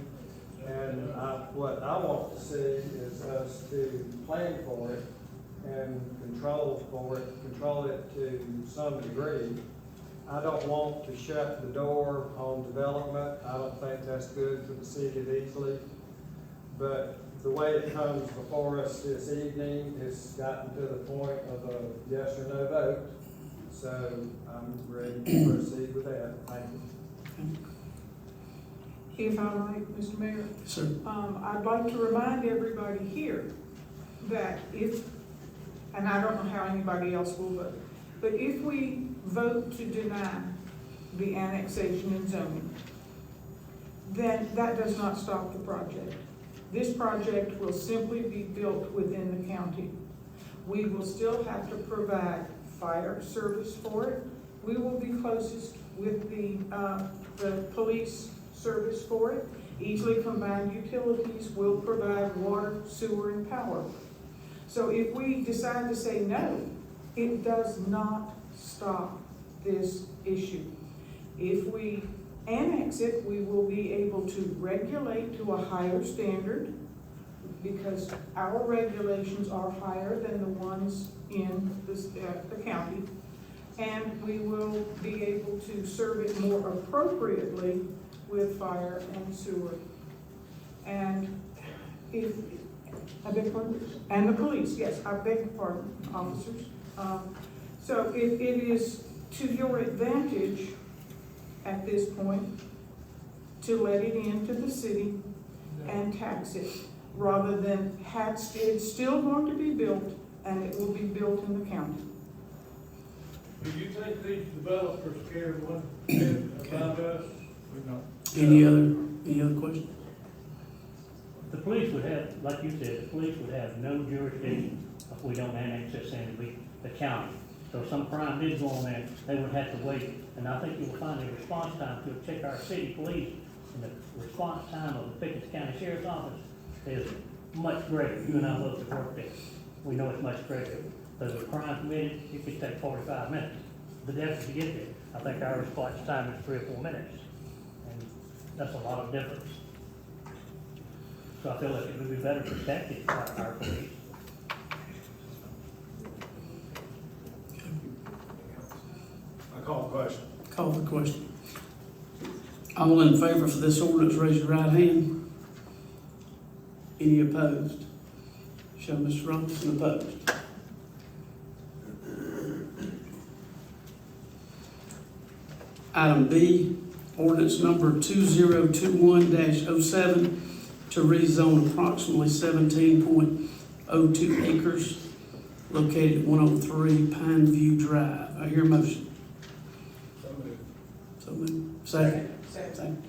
And what I want to see is us to plan for it and control it to some degree. I don't want to shut the door on development. I don't think that's good for the city of Easley. But the way it comes before us this evening, it's gotten to the point of a yes or no vote. So I'm ready to proceed with that. Thank you. If I might, Mr. Mayor? Sir. I'd like to remind everybody here that and I don't know how anybody else will vote, but if we vote to deny the annexation and zoning, then that does not stop the project. This project will simply be built within the county. We will still have to provide fire service for it. We will be closest with the police service for it. Easley Combined Utilities will provide water, sewer, and power. So if we decide to say no, it does not stop this issue. If we annex it, we will be able to regulate to a higher standard because our regulations are higher than the ones in the county. And we will be able to serve it more appropriately with fire and sewer. And I beg your pardon? And the police, yes, I beg your pardon, officers. So it is to your advantage at this point to let it into the city and tax it, rather than it's still going to be built, and it will be built in the county. Do you think these developers care one bit about us? Any other questions? The police would have, like you said, the police would have no jurisdiction if we don't annex this into the county. So if some crime did go on there, they would have to wait. And I think you will find the response time to check our city police, and the response time of the Pickens County Sheriff's Office is much greater. You and I both have worked there. We know it's much greater. Because if a crime committed, it could take 45 minutes. The depth to get there. I think our response time is 3 or 4 minutes. And that's a lot of difference. So I feel like it would be better protected by our police. I call the question. Call the question. All in favor for this ordinance, raise your right hand. Any opposed? Show Mr. Robinson opposed. Item B, ordinance number 2021-07 to rezone approximately 17.02 acres located at 103 Pine View Drive. I hear a motion. So moved. Second. Second.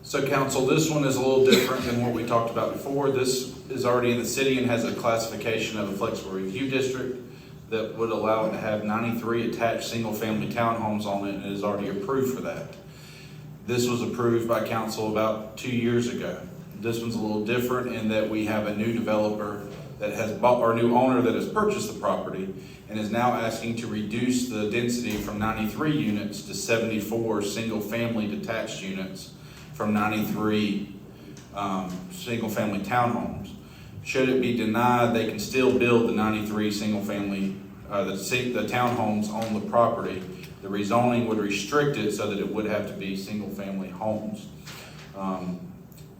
So council, this one is a little different than what we talked about before. This is already in the city and has a classification of a flexible review district that would allow it to have 93 attached single-family townhomes on it, and it is already approved for that. This was approved by council about 2 years ago. This one's a little different in that we have a new developer that has bought, or new owner that has purchased the property and is now asking to reduce the density from 93 units to 74 single-family detached units from 93 single-family townhomes. Should it be denied, they can still build the 93 single-family, the townhomes on the property. The rezoning would restrict it so that it would have to be single-family homes.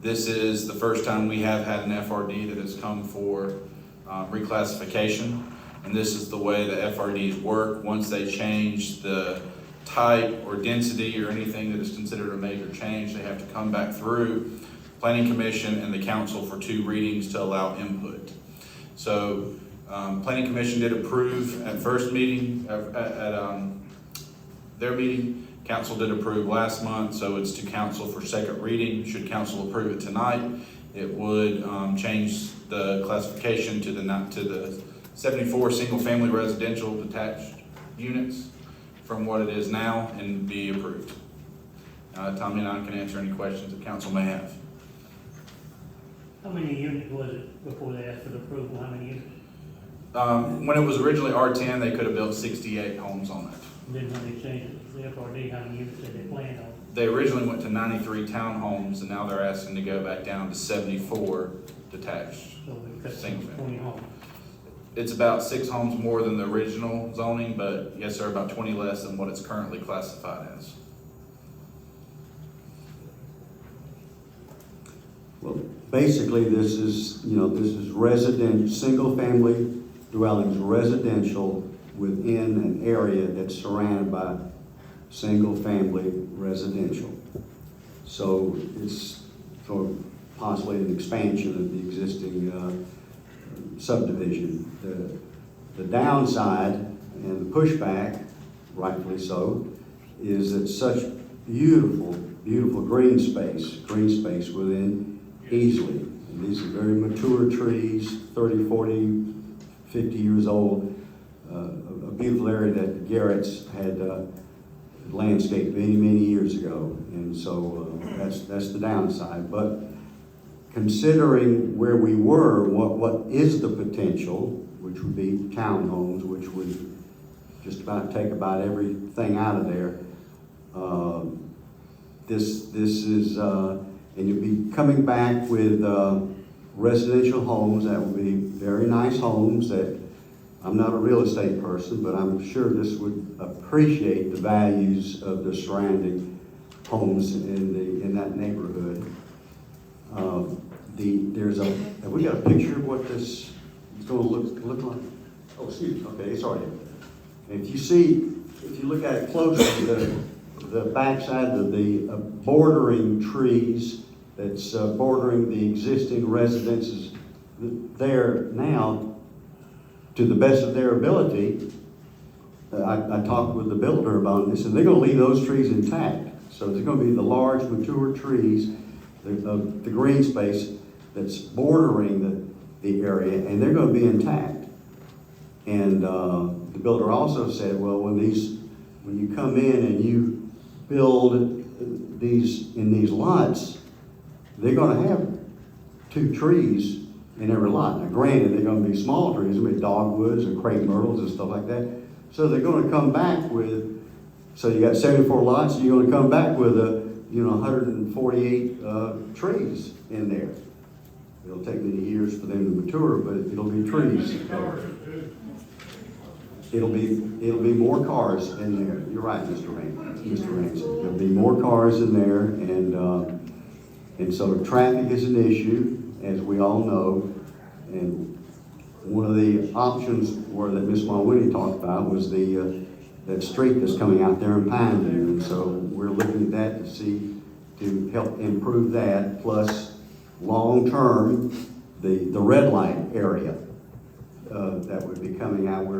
This is the first time we have had an FRD that has come for reclassification, and this is the way the FRDs work. Once they change the type or density or anything that is considered a major change, they have to come back through Planning Commission and the council for 2 readings to allow input. So Planning Commission did approve at first meeting, at their meeting. Council did approve last month, so it's to council for second reading. Should council approve it tonight, it would change the classification to the 74 single-family residential detached units from what it is now and be approved. Tommy and I can answer any questions that council may have. How many units was it before they asked for the approval? How many units? When it was originally R10, they could have built 68 homes on it. And then when they changed it to the FRD, how many units did they plan on? They originally went to 93 townhomes, and now they're asking to go back down to 74 detached. So we cut single family. 20 homes. It's about 6 homes more than the original zoning, but yes, sir, about 20 less than what it's currently classified as. Well, basically, this is resident, single-family dwellings, residential within an area that's surrounded by single-family residential. So it's for possibly an expansion of the existing subdivision. The downside and the pushback, rightfully so, is that such beautiful, beautiful green space within Easley. And these are very mature trees, 30, 40, 50 years old. A beautiful area that the Garretts had landscaped many, many years ago. And so that's the downside. But considering where we were, what is the potential, which would be townhomes, which would just about take about everything out of there. This is, and you'll be coming back with residential homes that will be very nice homes that, I'm not a real estate person, but I'm sure this would appreciate the values of the surrounding homes in that neighborhood. Have we got a picture of what this is going to look like? Oh, excuse me. Okay, it's already. If you see if you look at it closely, the backside of the bordering trees that's bordering the existing residences there now, to the best of their ability, I talked with the builder about this, and they're gonna leave those trees intact. So there's gonna be the large mature trees, the green space that's bordering the area, and they're gonna be intact. And the builder also said, well, when you come in and you build in these lots, they're gonna have 2 trees in every lot. Now granted, they're gonna be small trees, they're gonna be dogwoods and crepe myrtles and stuff like that. So they're gonna come back with, so you got 74 lots, and you're gonna come back with 148 trees in there. It'll take many years for them to mature, but it'll be trees. It'll be more cars in there. You're right, Mr. Ransom. There'll be more cars in there, and so traffic is an issue, as we all know. And one of the options that Ms. Mulwinnie talked about was that street that's coming out there in Pineview, and so we're looking at that to help improve that. Plus, long term, the red light area. That would be coming out of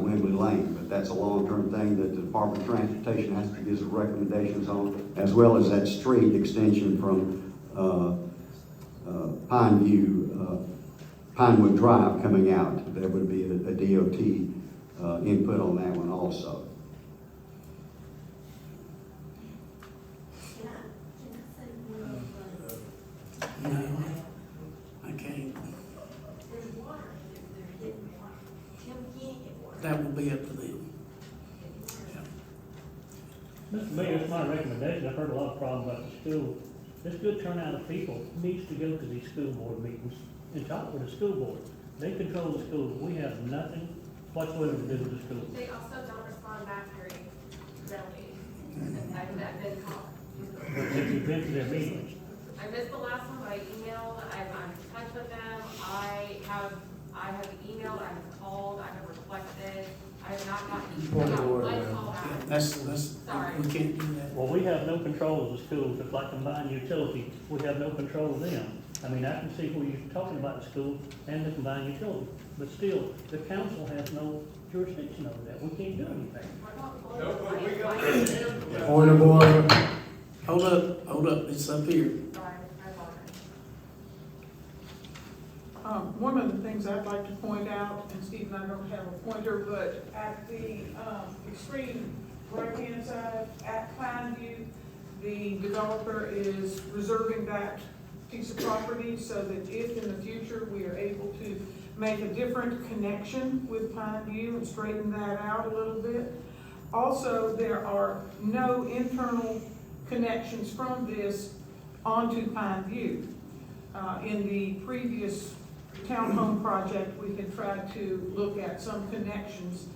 Wembley Lane, but that's a long-term thing that the Department of Transportation has to give some recommendations on, as well as that street extension from Pinewood Drive coming out. There would be a DOT input on that one also. No, I can't. That will be up to them. Mr. Mayor, it's my recommendation. I've heard a lot of problems about the school. This good turnout of people needs to go to these school board meetings and talk with the school board. They control the school. We have nothing whatsoever to do with the school. They also don't respond back very readily. I've been caught. Have you been to their meetings? I missed the last one, but I emailed, I'm in touch with them. I have emailed, I have called, I have requested, I have not gotten one call back. Sorry. We can't do that. Well, we have no control of the schools. It's like combined utility. We have no control of them. I mean, I can see where you're talking about the school and the combined utility, but still, the council has no jurisdiction over that. We can't do anything. Point of order. Hold up, it's up here. One of the things I'd like to point out, and Steve and I don't have a pointer, but at the extreme right-hand side at Pineview, the developer is reserving that piece of property so that if in the future we are able to make a different connection with Pineview and straighten that out a little bit. Also, there are no internal connections from this onto Pineview. In the previous townhome project, we had tried to look at some connections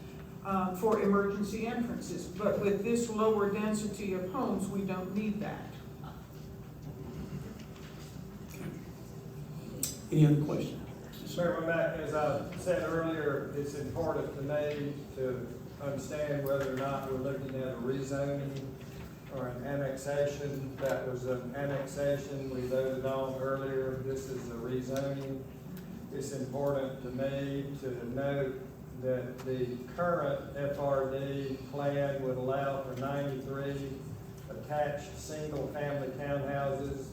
for emergency entrances, but with this lower density of homes, we don't need that. Any other questions? Chairman Mack, as I said earlier, it's important to me to understand whether or not we're looking at a rezoning or an annexation. That was an annexation we voted on earlier. This is a rezoning. It's important to me to note that the current FRD plan would allow for 93 attached single-family townhouses,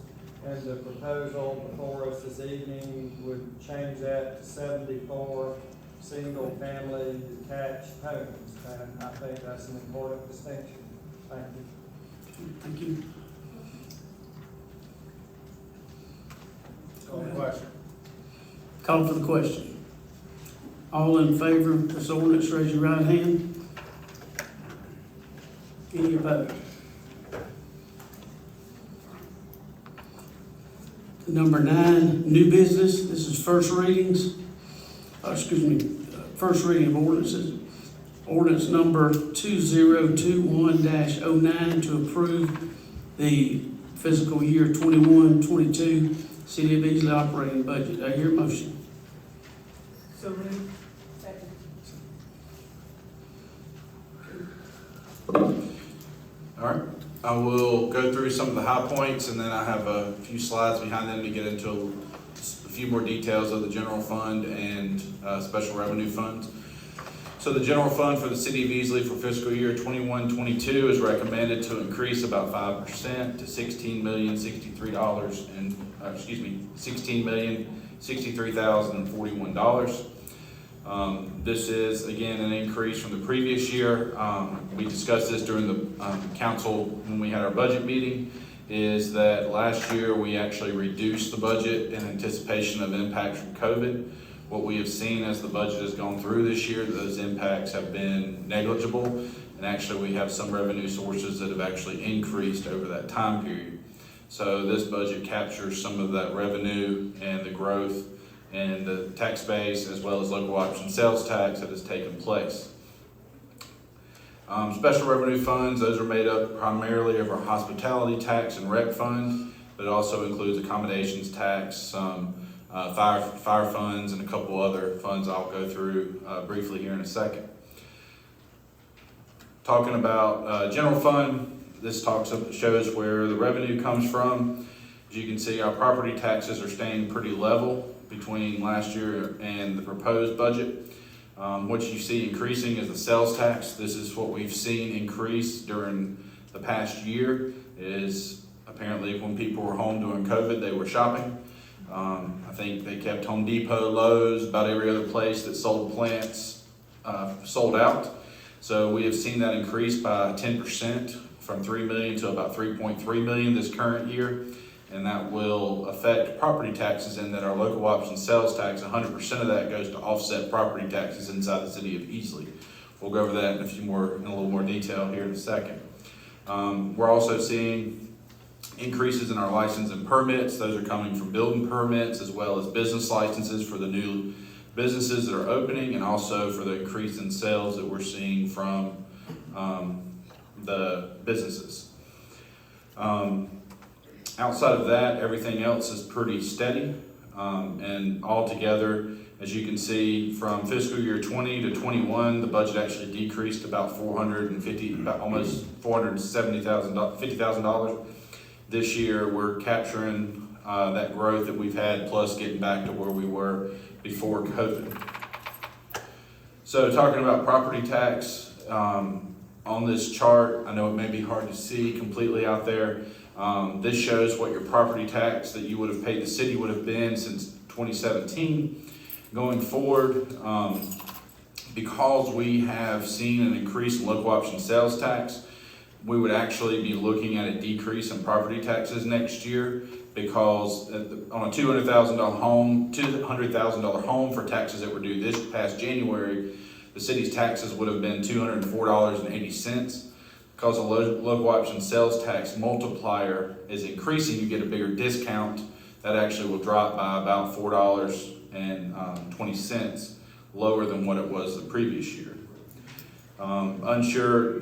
and the proposal before us this evening would change that to 74 single-family detached homes. And I think that's an important distinction. Thank you. Thank you. Call the question. Call for the question. All in favor of this ordinance, raise your right hand. Any opposed? Number 9, new business. This is first readings. First reading of ordinances. Ordinance number 2021-09 to approve the fiscal year 21-22 City of Easley operating budget. I hear a motion. So moved. All right, I will go through some of the high points, and then I have a few slides behind them to get into a few more details of the general fund and special revenue funds. So the general fund for the city of Easley for fiscal year 21-22 is recommended to increase about 5% to $16,063,041. This is, again, an increase from the previous year. We discussed this during the council when we had our budget meeting, is that last year we actually reduced the budget in anticipation of impacts from COVID. What we have seen as the budget has gone through this year, those impacts have been negligible, and actually we have some revenue sources that have actually increased over that time period. So this budget captures some of that revenue and the growth and the tax base, as well as local option sales tax that has taken place. Special revenue funds, those are made up primarily of our hospitality tax and rec fund, but it also includes accommodations tax, some fire funds, and a couple other funds I'll go through briefly here in a second. Talking about general fund, this shows where the revenue comes from. As you can see, our property taxes are staying pretty level between last year and the proposed budget. What you see increasing is the sales tax. This is what we've seen increase during the past year, is apparently when people were home during COVID, they were shopping. I think they kept Home Depot, Lowe's, about every other place that sold plants sold out. So we have seen that increase by 10% from $3 million to about $3.3 million this current year. And that will affect property taxes, in that our local option sales tax, 100% of that goes to offset property taxes inside the city of Easley. We'll go over that in a little more detail here in a second. We're also seeing increases in our license and permits. Those are coming from building permits as well as business licenses for the new businesses that are opening, and also for the increase in sales that we're seeing from the businesses. Outside of that, everything else is pretty steady, and altogether, as you can see, from fiscal year 20 to 21, the budget actually decreased about almost $50,000. This year, we're capturing that growth that we've had, plus getting back to where we were before COVID. So talking about property tax, on this chart, I know it may be hard to see completely out there. This shows what your property tax that you would have paid the city would have been since 2017. Going forward, because we have seen an increase in local option sales tax, we would actually be looking at a decrease in property taxes next year, because on a $200,000 home for taxes that were due this past January, the city's taxes would have been $204.80. Because the local option sales tax multiplier is increasing, you get a bigger discount. That actually will drop by about $4.20 lower than what it was the previous year. Unsure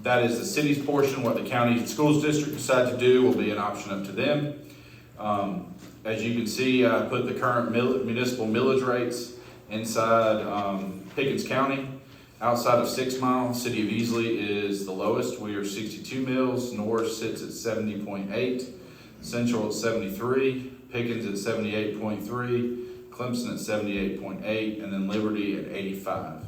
that is the city's portion. What the county schools district decide to do will be an option up to them. As you can see, I put the current municipal millage rates inside Pickens County. Outside of 6 Mile, City of Easley is the lowest. We are 62 mills. North sits at 70.8, Central at 73, Pickens at 78.3, Clemson at 78.8, and then Liberty at 85.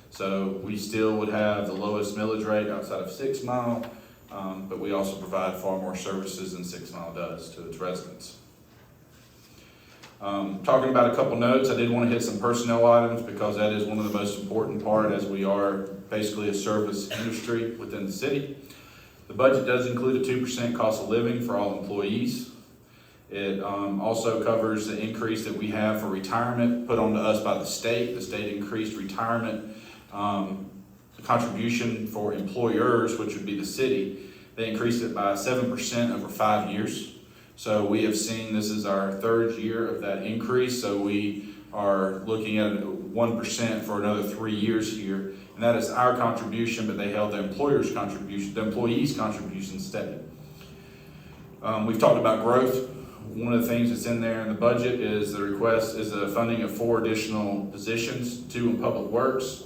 So we still would have the lowest millage rate outside of 6 Mile, but we also provide far more services than 6 Mile does to its residents. Talking about a couple notes, I did want to hit some personnel items, because that is one of the most important part, as we are basically a service industry within the city. The budget does include a 2% cost of living for all employees. It also covers the increase that we have for retirement put on to us by the state. The state increased retirement contribution for employers, which would be the city. They increased it by 7% over 5 years. So we have seen this is our 3rd year of that increase. So we are looking at 1% for another 3 years here. And that is our contribution, but they held the employer's contribution, the employees' contribution steady. We've talked about growth. One of the things that's in there in the budget is the request is the funding of 4 additional positions, 2 in public works.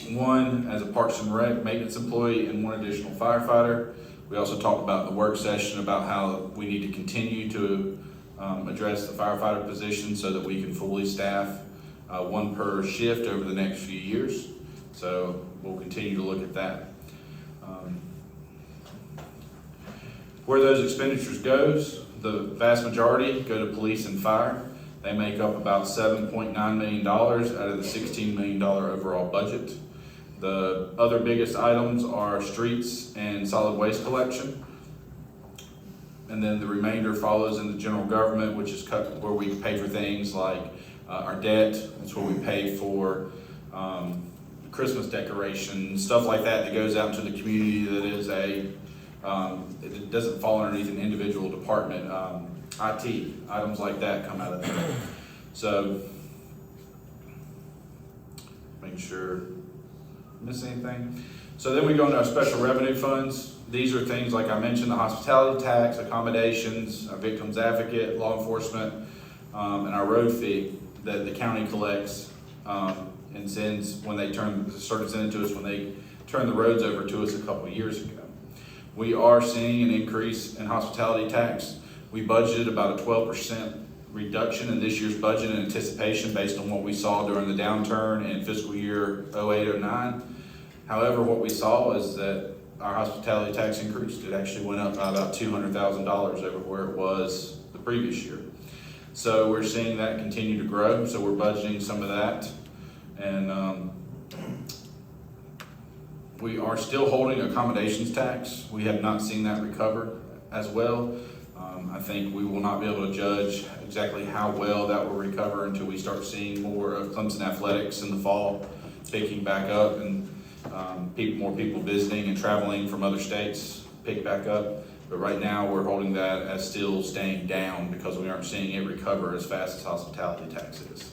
one as a Parks and Rec maintenance employee and one additional firefighter. We also talked about in the work session about how we need to continue to address the firefighter position so that we can fully staff one per shift over the next few years. So we'll continue to look at that. Where those expenditures goes, the vast majority go to police and fire. They make up about $7.9 million out of the $16 million overall budget. The other biggest items are streets and solid waste collection. And then the remainder follows in the general government, which is where we pay for things like our debt. That's where we pay for Christmas decorations, stuff like that goes out to the community that is it doesn't fall underneath an individual department. IT, items like that come out of there. So, making sure, miss anything? So then we go into our special revenue funds. These are things like I mentioned, the hospitality tax, accommodations, our victims advocate, law enforcement, and our road fee that the county collects and sends when they started sending to us when they turned the roads over to us a couple of years ago. We are seeing an increase in hospitality tax. We budgeted about a 12% reduction in this year's budget in anticipation based on what we saw during the downturn in fiscal year 08-09. However, what we saw is that our hospitality tax increased. It actually went up by about $200,000 over where it was the previous year. So we're seeing that continue to grow. So we're budgeting some of that. And we are still holding accommodations tax. We have not seen that recover as well. I think we will not be able to judge exactly how well that will recover until we start seeing more of Clemson athletics in the fall picking back up and more people visiting and traveling from other states pick back up. But right now we're holding that as still staying down because we aren't seeing it recover as fast as hospitality tax is.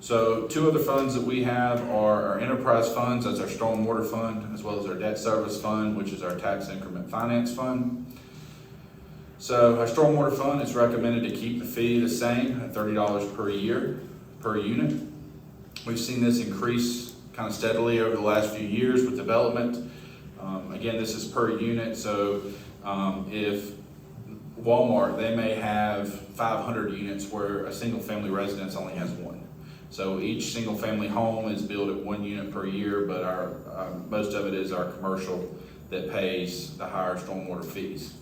So two other funds that we have are our enterprise funds, that's our stormwater fund, as well as our debt service fund, which is our tax increment finance fund. So our stormwater fund is recommended to keep the fee the same at $30 per year, per unit. We've seen this increase kind of steadily over the last few years with development. Again, this is per unit, so if Walmart, they may have 500 units where a single family residence only has one. So each single family home is billed at 1 unit per year, but most of it is our commercial that pays the higher stormwater fees.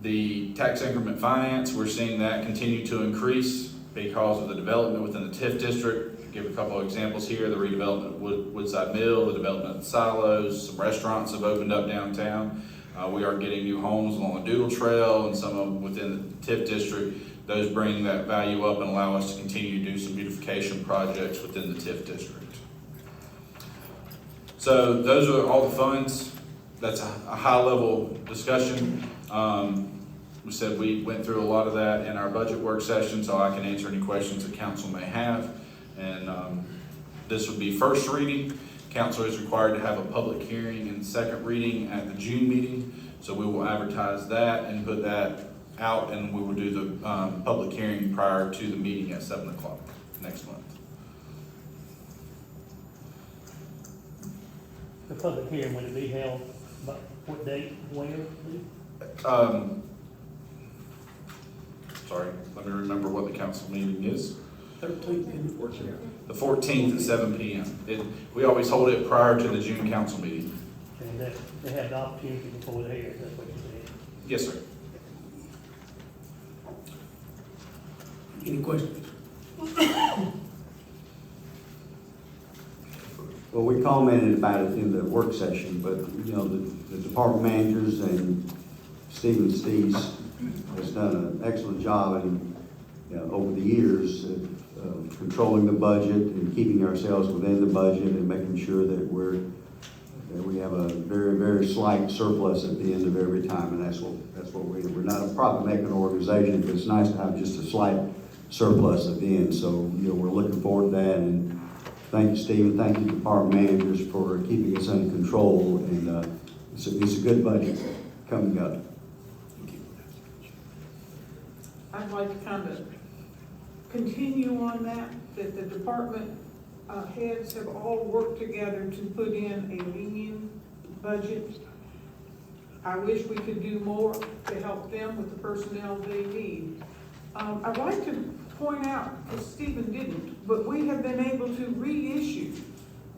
The tax increment finance, we're seeing that continue to increase because of the development within the TIF district. I'll give a couple of examples here, the redevelopment of Woodside Mill, the development of the silos, some restaurants have opened up downtown. We are getting new homes along the Doodle Trail and some of them within the TIF district. Those bring that value up and allow us to continue to do some beautification projects within the TIF district. So those are all the funds. That's a high-level discussion. We said we went through a lot of that in our budget work session, so I can answer any questions that council may have. And this would be first reading. Council is required to have a public hearing and second reading at the June meeting. So we will advertise that and put that out, and we will do the public hearing prior to the meeting at 7 o'clock next month. The public hearing, would it be held, about what date, where, please? Sorry, let me remember what the council meeting is. 13th and 14th. The 14th at 7 p.m. We always hold it prior to the June council meeting. And that they had the opportunity before the hearing, that's what you said. Yes, sir. Any questions? Well, we commented about it in the work session, but, you know, the department managers and Stephen Stees has done an excellent job over the years of controlling the budget and keeping ourselves within the budget and making sure that we have a very, very slight surplus at the end of every time, and that's what we're not a profit-making organization, but it's nice to have just a slight surplus at the end. So, you know, we're looking forward to that, and thank you, Stephen. Thank you, department managers, for keeping us under control, and it's a good budget coming up. I'd like to kind of continue on that the department heads have all worked together to put in a lean budget. I wish we could do more to help them with the personnel they need. I'd like to point out, because Stephen didn't, but we have been able to reissue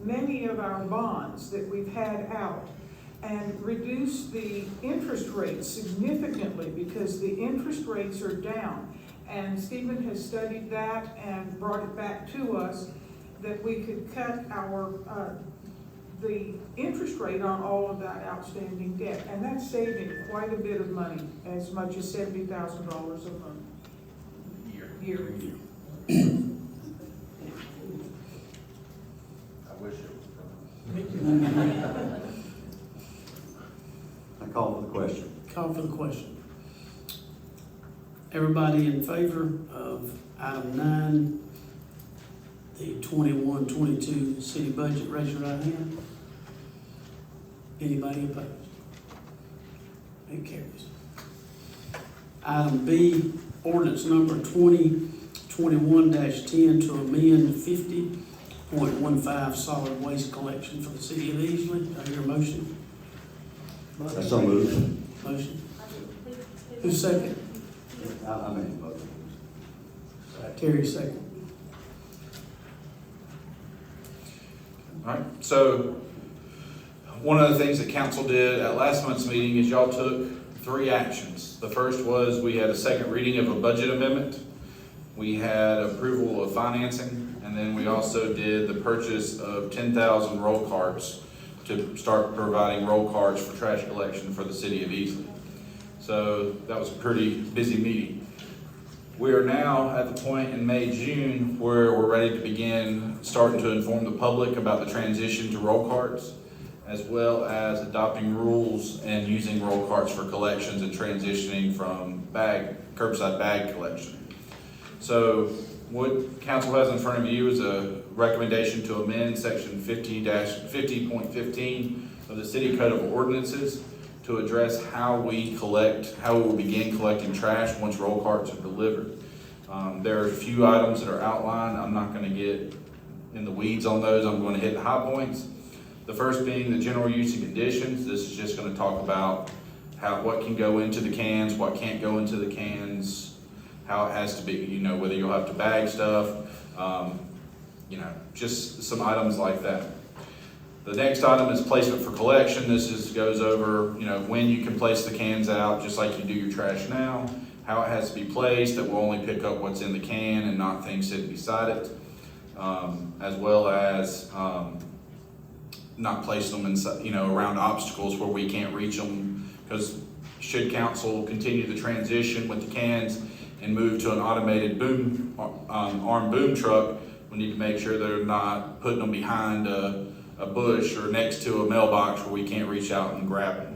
many of our bonds that we've had out and reduce the interest rates significantly because the interest rates are down. And Stephen has studied that and brought it back to us that we could cut our the interest rate on all of that outstanding debt. And that's saving quite a bit of money, as much as $70,000 a month. Year. I wish it was. I call for the question. Call for the question. Everybody in favor of item 9, the 21-22 city budget, raise your right hand. Anybody opposed? It carries. Item B, ordinance number 2021-10 to amend 50.15 solid waste collection for the city of Easley. Do I hear a motion? So moved. Motion. Who's second? I made the motion. Terry second. All right, so one of the things that council did at last month's meeting is y'all took 3 actions. The first was we had a second reading of a budget amendment. We had approval of financing, and then we also did the purchase of 10,000 roll carts to start providing roll carts for trash collection for the city of Easley. So that was a pretty busy meeting. We are now at the point in May, June, where we're ready to begin starting to inform the public about the transition to roll carts, as well as adopting rules and using roll carts for collections and transitioning from curbside bag collection. So what council has in front of you is a recommendation to amend section 50-50.15 of the City Code of Ordinances to address how we will begin collecting trash once roll carts are delivered. There are a few items that are outlined. I'm not going to get in the weeds on those. I'm going to hit the high points. The first being the general use and conditions. This is just going to talk about what can go into the cans, what can't go into the cans, how it has to be, whether you'll have to bag stuff, just some items like that. The next item is placement for collection. This goes over, when you can place the cans out, just like you do your trash now, how it has to be placed, that will only pick up what's in the can and not things sitting beside it, as well as not place them inside, around obstacles where we can't reach them, because should council continue the transition with the cans and move to an automated armed boom truck, we need to make sure they're not putting them behind a bush or next to a mailbox where we can't reach out and grab them.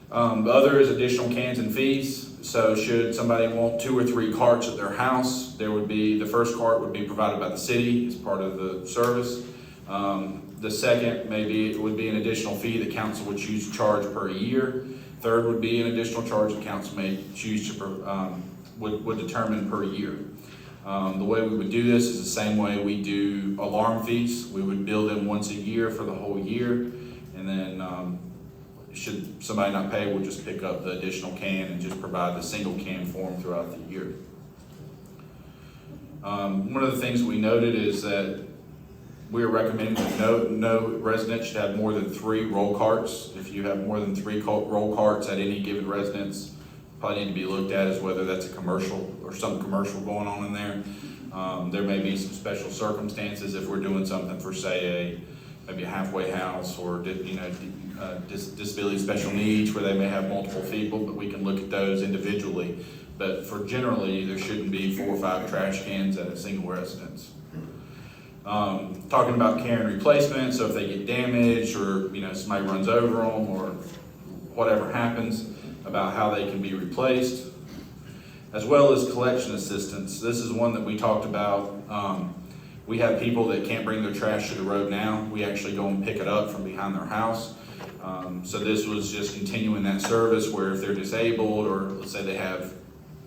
The other is additional cans and fees. So should somebody want 2 or 3 carts at their house, the first cart would be provided by the city as part of the service. The second, maybe it would be an additional fee that council would choose to charge per year. Third would be an additional charge that council may choose to would determine per year. The way we would do this is the same way we do alarm fees. We would bill them once a year for the whole year, and then should somebody not pay, we'll just pick up the additional can and just provide the single can form throughout the year. One of the things we noted is that we are recommending that no resident should have more than 3 roll carts. If you have more than 3 roll carts at any given residence, probably need to be looked at as whether that's a commercial or some commercial going on in there. There may be some special circumstances if we're doing something for, say, maybe a halfway house or disability special needs where they may have multiple people, but we can look at those individually. But for generally, there shouldn't be 4 or 5 trash cans at a single residence. Talking about can replacement, so if they get damaged or somebody runs over them or whatever happens, about how they can be replaced, as well as collection assistance. This is one that we talked about. We have people that can't bring their trash to the road now. We actually go and pick it up from behind their house. So this was just continuing that service where if they're disabled or let's say they have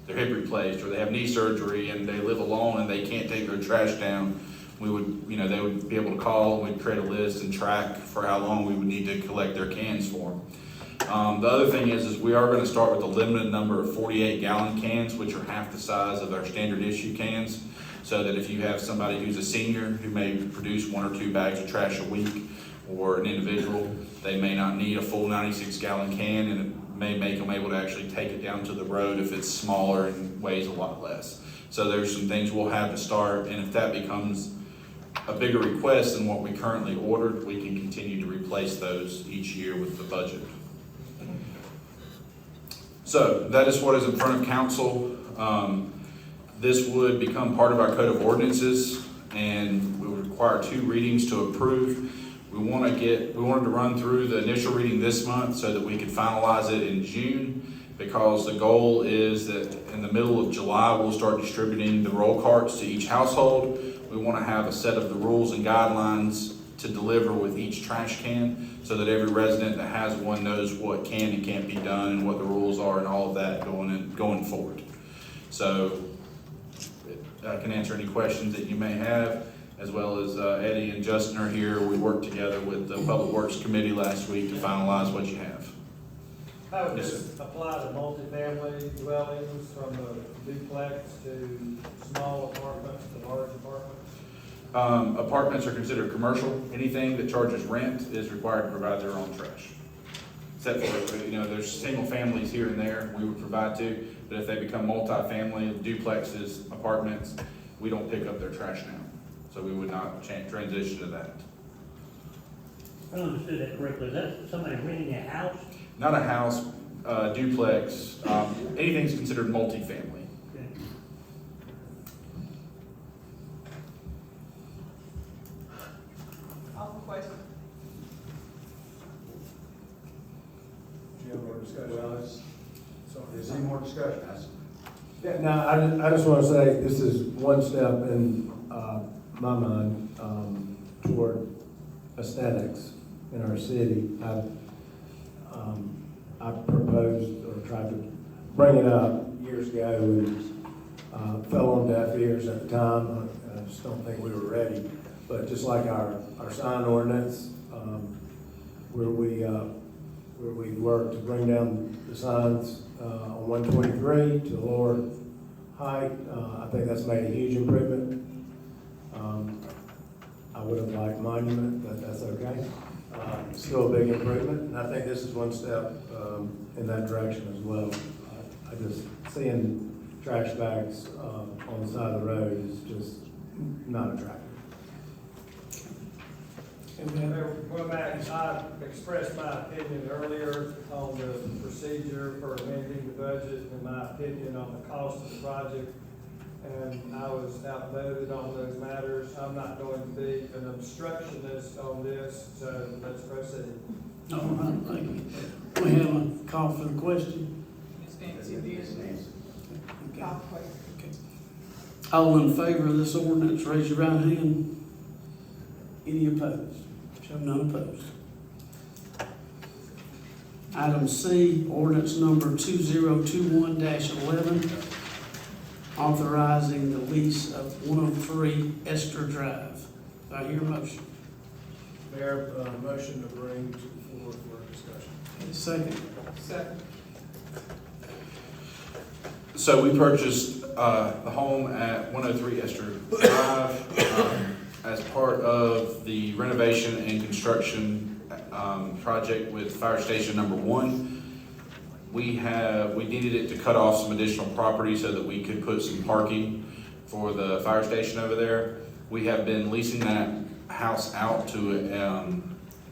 their hip replaced, or they have knee surgery and they live alone and they can't take their trash down, we would, they would be able to call, and we'd create a list and track for how long we would need to collect their cans for them. The other thing is we are going to start with a limited number of 48-gallon cans, which are half the size of our standard issue cans, so that if you have somebody who's a senior who may produce 1 or 2 bags of trash a week, or an individual, they may not need a full 96-gallon can, and it may make them able to actually take it down to the road if it's smaller and weighs a lot less. So there's some things we'll have to start, and if that becomes a bigger request than what we currently ordered, we can continue to replace those each year with the budget. So that is what is in front of council. This would become part of our code of ordinances, and we would require 2 readings to approve. We wanted to run through the initial reading this month so that we could finalize it in June, because the goal is that in the middle of July, we'll start distributing the roll carts to each household. We want to have a set of the rules and guidelines to deliver with each trash can, so that every resident that has one knows what can and can't be done and what the rules are and all of that going forward. So I can answer any questions that you may have, as well as Eddie and Justin are here. We worked together with the Public Works Committee last week to finalize what you have. How would this apply to multifamily dwellings, from a duplex to small apartments to large apartments? Apartments are considered commercial. Anything that charges rent is required to provide their own trash. Except for, there's single families here and there we would provide to, but if they become multifamily, duplexes, apartments, we don't pick up their trash now. So we would not transition to that. If I understood that correctly, is that somebody renting a house? Not a house, duplex, anything's considered multifamily. Okay. All the questions? Do you have more discussion? Is there any more discussion? Yeah, no, I just want to say this is one step in my mind toward aesthetics in our city. I proposed or tried to bring it up years ago and fell on deaf ears at the time. I just don't think we were ready. But just like our sign ordinance, where we work to bring down the signs on 123 to lower height, I think that's made a huge improvement. I would have liked monument, but that's okay. Still a big improvement, and I think this is one step in that direction as well. I just seeing trash bags on the side of the road is just not attractive. Well, Max, I expressed my opinion earlier on the procedure for amending the budget and my opinion on the cost of the project, and I was outvoted on those matters. I'm not going to be an obstructionist on this, so let's proceed. All right, thank you. We have a call for the question. Call for question. All in favor of this ordinance, raise your right hand. Any opposed? Show none opposed. Item C, ordinance number 2021-11, authorizing the lease of 103 Esther Drive. Do I hear a motion? Mayor, motion to bring to the floor for discussion. Second. Second. So we purchased the home at 103 Esther Drive as part of the renovation and construction project with Fire Station number 1. We needed it to cut off some additional property so that we could put some parking for the fire station over there. We have been leasing that house out to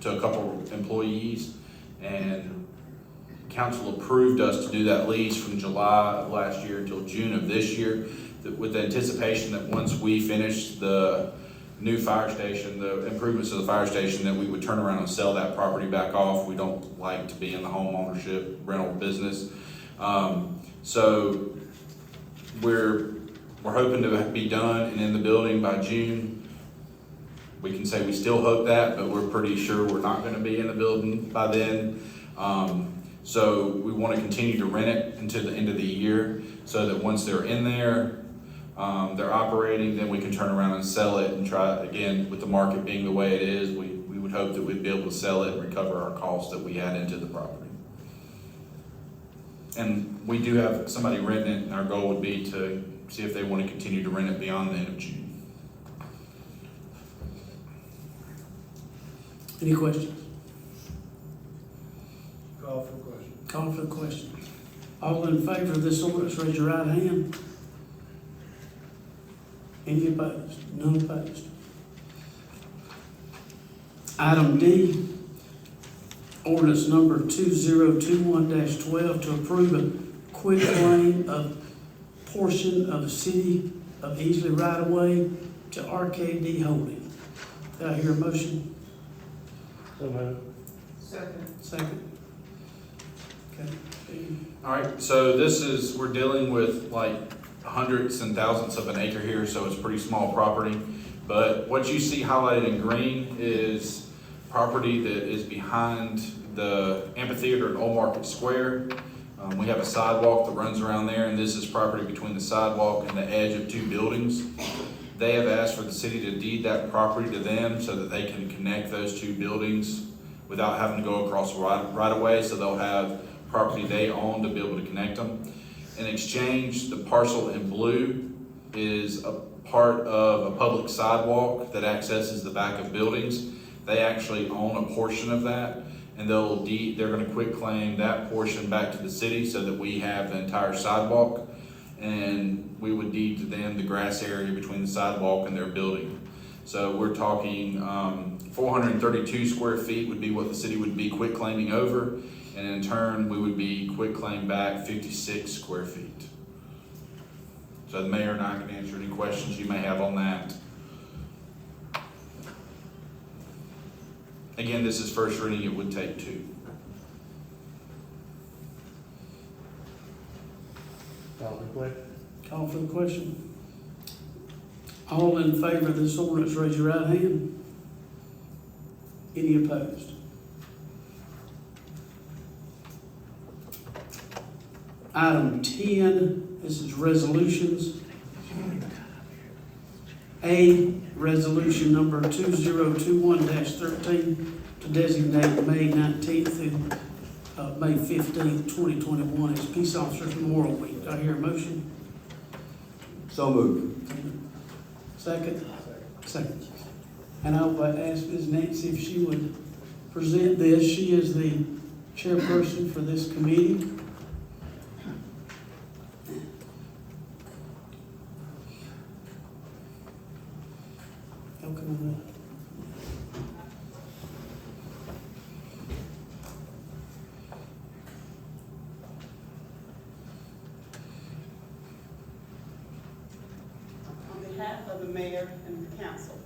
a couple employees, and council approved us to do that lease from July of last year until June of this year, with the anticipation that once we finish the new fire station, the improvements to the fire station, that we would turn around and sell that property back off. We don't like to be in the home ownership rental business. So we're hoping to be done and in the building by June. We can say we still hope that, but we're pretty sure we're not going to be in the building by then. So we want to continue to rent it until the end of the year, so that once they're in there, they're operating, then we can turn around and sell it and try, again, with the market being the way it is, we would hope that we'd be able to sell it and recover our costs that we had into the property. And we do have somebody renting it, and our goal would be to see if they want to continue to rent it beyond the end of June. Any questions? Call for the question. Call for the question. All in favor of this ordinance, raise your right hand. Any opposed? None opposed. Item D, ordinance number 2021-12 to approve a quit claim of portion of the city of Easley right-of-way to RKD Holding. Do I hear a motion? So moved. Second. Okay. All right, so this is, we're dealing with like hundreds and thousands of an acre here, so it's a pretty small property. But what you see highlighted in green is property that is behind the amphitheater in Old Market Square. We have a sidewalk that runs around there, and this is property between the sidewalk and the edge of two buildings. They have asked for the city to deed that property to them so that they can connect those two buildings without having to go across right of way, so they'll have property they own to be able to connect them. In exchange, the parcel in blue is a part of a public sidewalk that accesses the back of buildings. They actually own a portion of that, and they're gonna quit claim that portion back to the city so that we have the entire sidewalk, and we would deed to them the grass area between the sidewalk and their building. So we're talking 432 square feet would be what the city would be quit claiming over, and in turn, we would be quit claim back 56 square feet. So the mayor and I can answer any questions you may have on that. Again, this is first reading, it would take two. Call for the question. Call for the question. All in favor of this ordinance, raise your right hand. Any opposed? Item 10, this is resolutions. A, resolution number 2021-13 to designate May 19th through May 15th, 2021 as Peace Officers Memorial Week. Do I hear a motion? So moved. Second? Second. And I'll ask Ms. Nancy if she would present this. She is the chairperson for this committee. On behalf of the mayor and the council,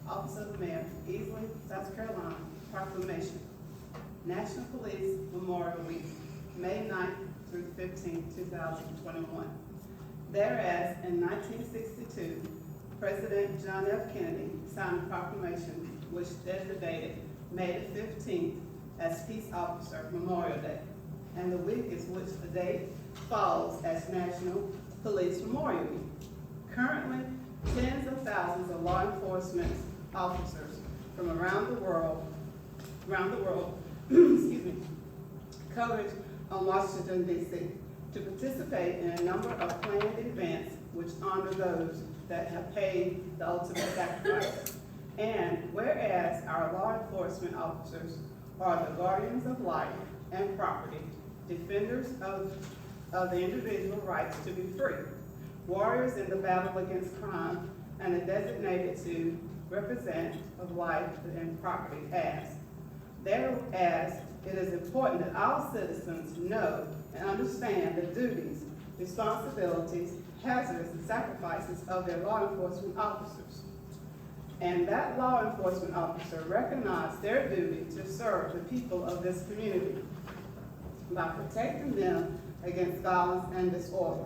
Office of the Mayor, Easley, South Carolina, proclamation. National Police Memorial Week, May 9th through 15th, 2021. Thereas, in 1962, President John F. Kennedy signed a proclamation which designated May the 15th as Peace Officer Memorial Day, and the week is which the date falls as National Police Memorial Week. Currently, tens of thousands of law enforcement officers from around the world, excuse me, coverage on Washington, D.C. to participate in a number of planned events which honor those that have paid the ultimate sacrifice. And whereas our law enforcement officers are the guardians of life and property, defenders of the individual rights to be free, warriors in the battle against crime, and are designated to represent of life and property Thereas, it is important that all citizens know and understand the duties, responsibilities, hazards, and sacrifices of their law enforcement officers. And that law enforcement officer recognize their duty to serve the people of this community by protecting them against violence and disorder.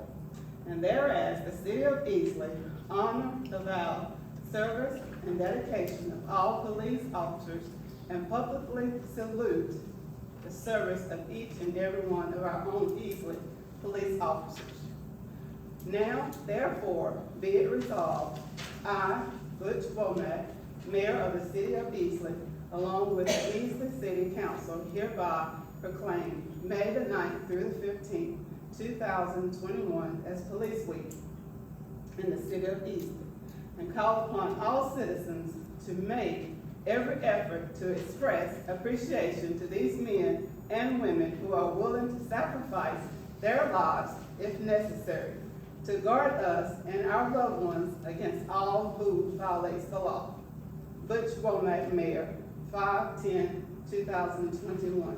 And thereas the city of Easley honor the vow, service, and dedication of all police officers and publicly salute the service of each and every one of our own Easley police officers. Now, therefore, be it resolved, I, Butch Womack, Mayor of the City of Easley, along with the Easley City Council, hereby proclaim May the 9th through the 15th, 2021 as Police Week in the City of Easley, and call upon all citizens to make every effort to express appreciation to these men and women who are willing to sacrifice their lives, if necessary, to guard us and our loved ones against all who violates the law. Butch Womack, Mayor, 5/10/2021.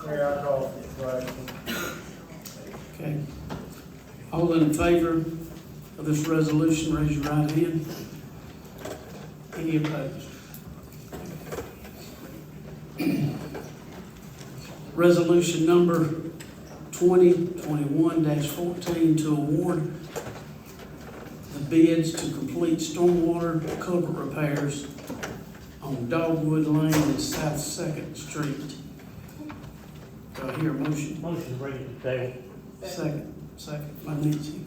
Mayor, I call for the question. Okay. All in favor of this resolution, raise your right hand. Any opposed? Resolution number 2021-14 to award the bids to complete stormwater culvert repairs on Dogwood Lane and South Second Street. Do I hear a motion? Motion to bring it to the table. Second by Nancy.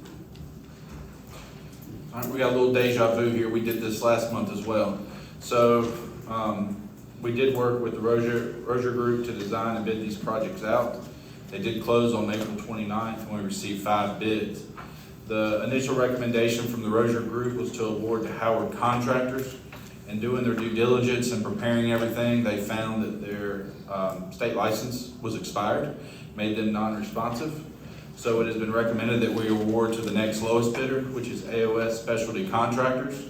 All right, we got a little deja vu here. We did this last month as well. So, we did work with the Rozier Group to design and bid these projects out. They did close on April 29th and we received 5 bids. The initial recommendation from the Rozier Group was to award to Howard Contractors. And doing their due diligence and preparing everything, they found that their state license was expired, made them non-responsive. So it has been recommended that we award to the next lowest bidder, which is AOS Specialty Contractors.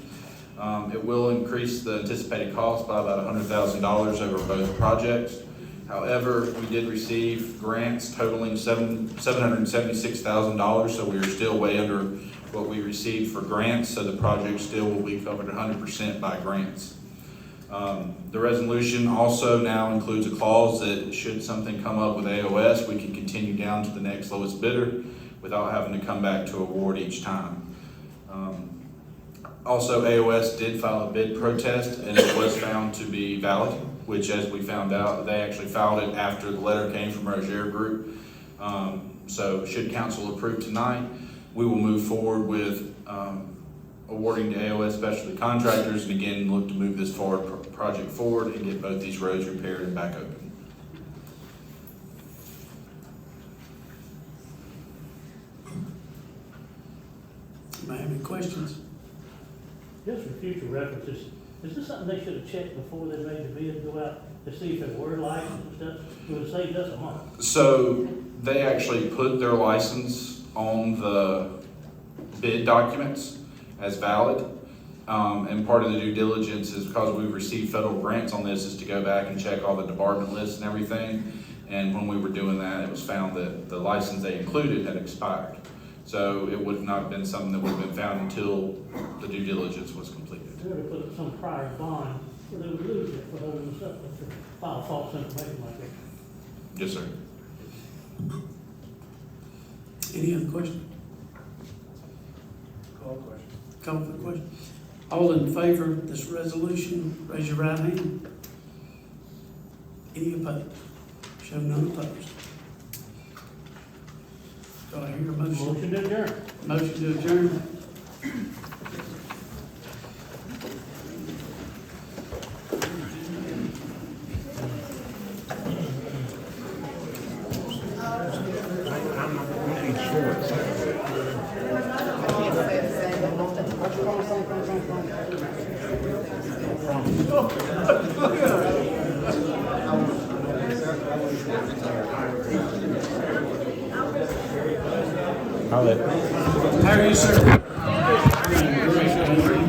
It will increase the anticipated cost by about $100,000 over both projects. However, we did receive grants totaling $776,000, so we are still way under what we received for grants, so the project still will be covered 100% by grants. The resolution also now includes a clause that should something come up with AOS, we can continue down to the next lowest bidder without having to come back to award each time. Also, AOS did file a bid protest and it was found to be valid, which as we found out, they actually filed it after the letter came from Rozier Group. So should council approve tonight, we will move forward with awarding to AOS Specialty Contractors and again look to move this project forward and get both these roads repaired and back open. Anybody have any questions? Just for future references, is this something they should have checked before they made the bid go out to see if there were licenses and stuff? It would have saved us a month. So they actually put their license on the bid documents as valid. And part of the due diligence is because we've received federal grants on this is to go back and check all the department lists and everything. And when we were doing that, it was found that the license they included had expired. So it would not have been something that would have been found until the due diligence was completed. They would have put some prior bond where they would lose it for holding us up to file false information like that. Yes, sir. Any other questions? Call the question. Call for the question. All in favor of this resolution, raise your right hand. Any opposed? Show none opposed. Do I hear a motion? Motion to adjourn. Motion to adjourn. I'll let. How are you, sir?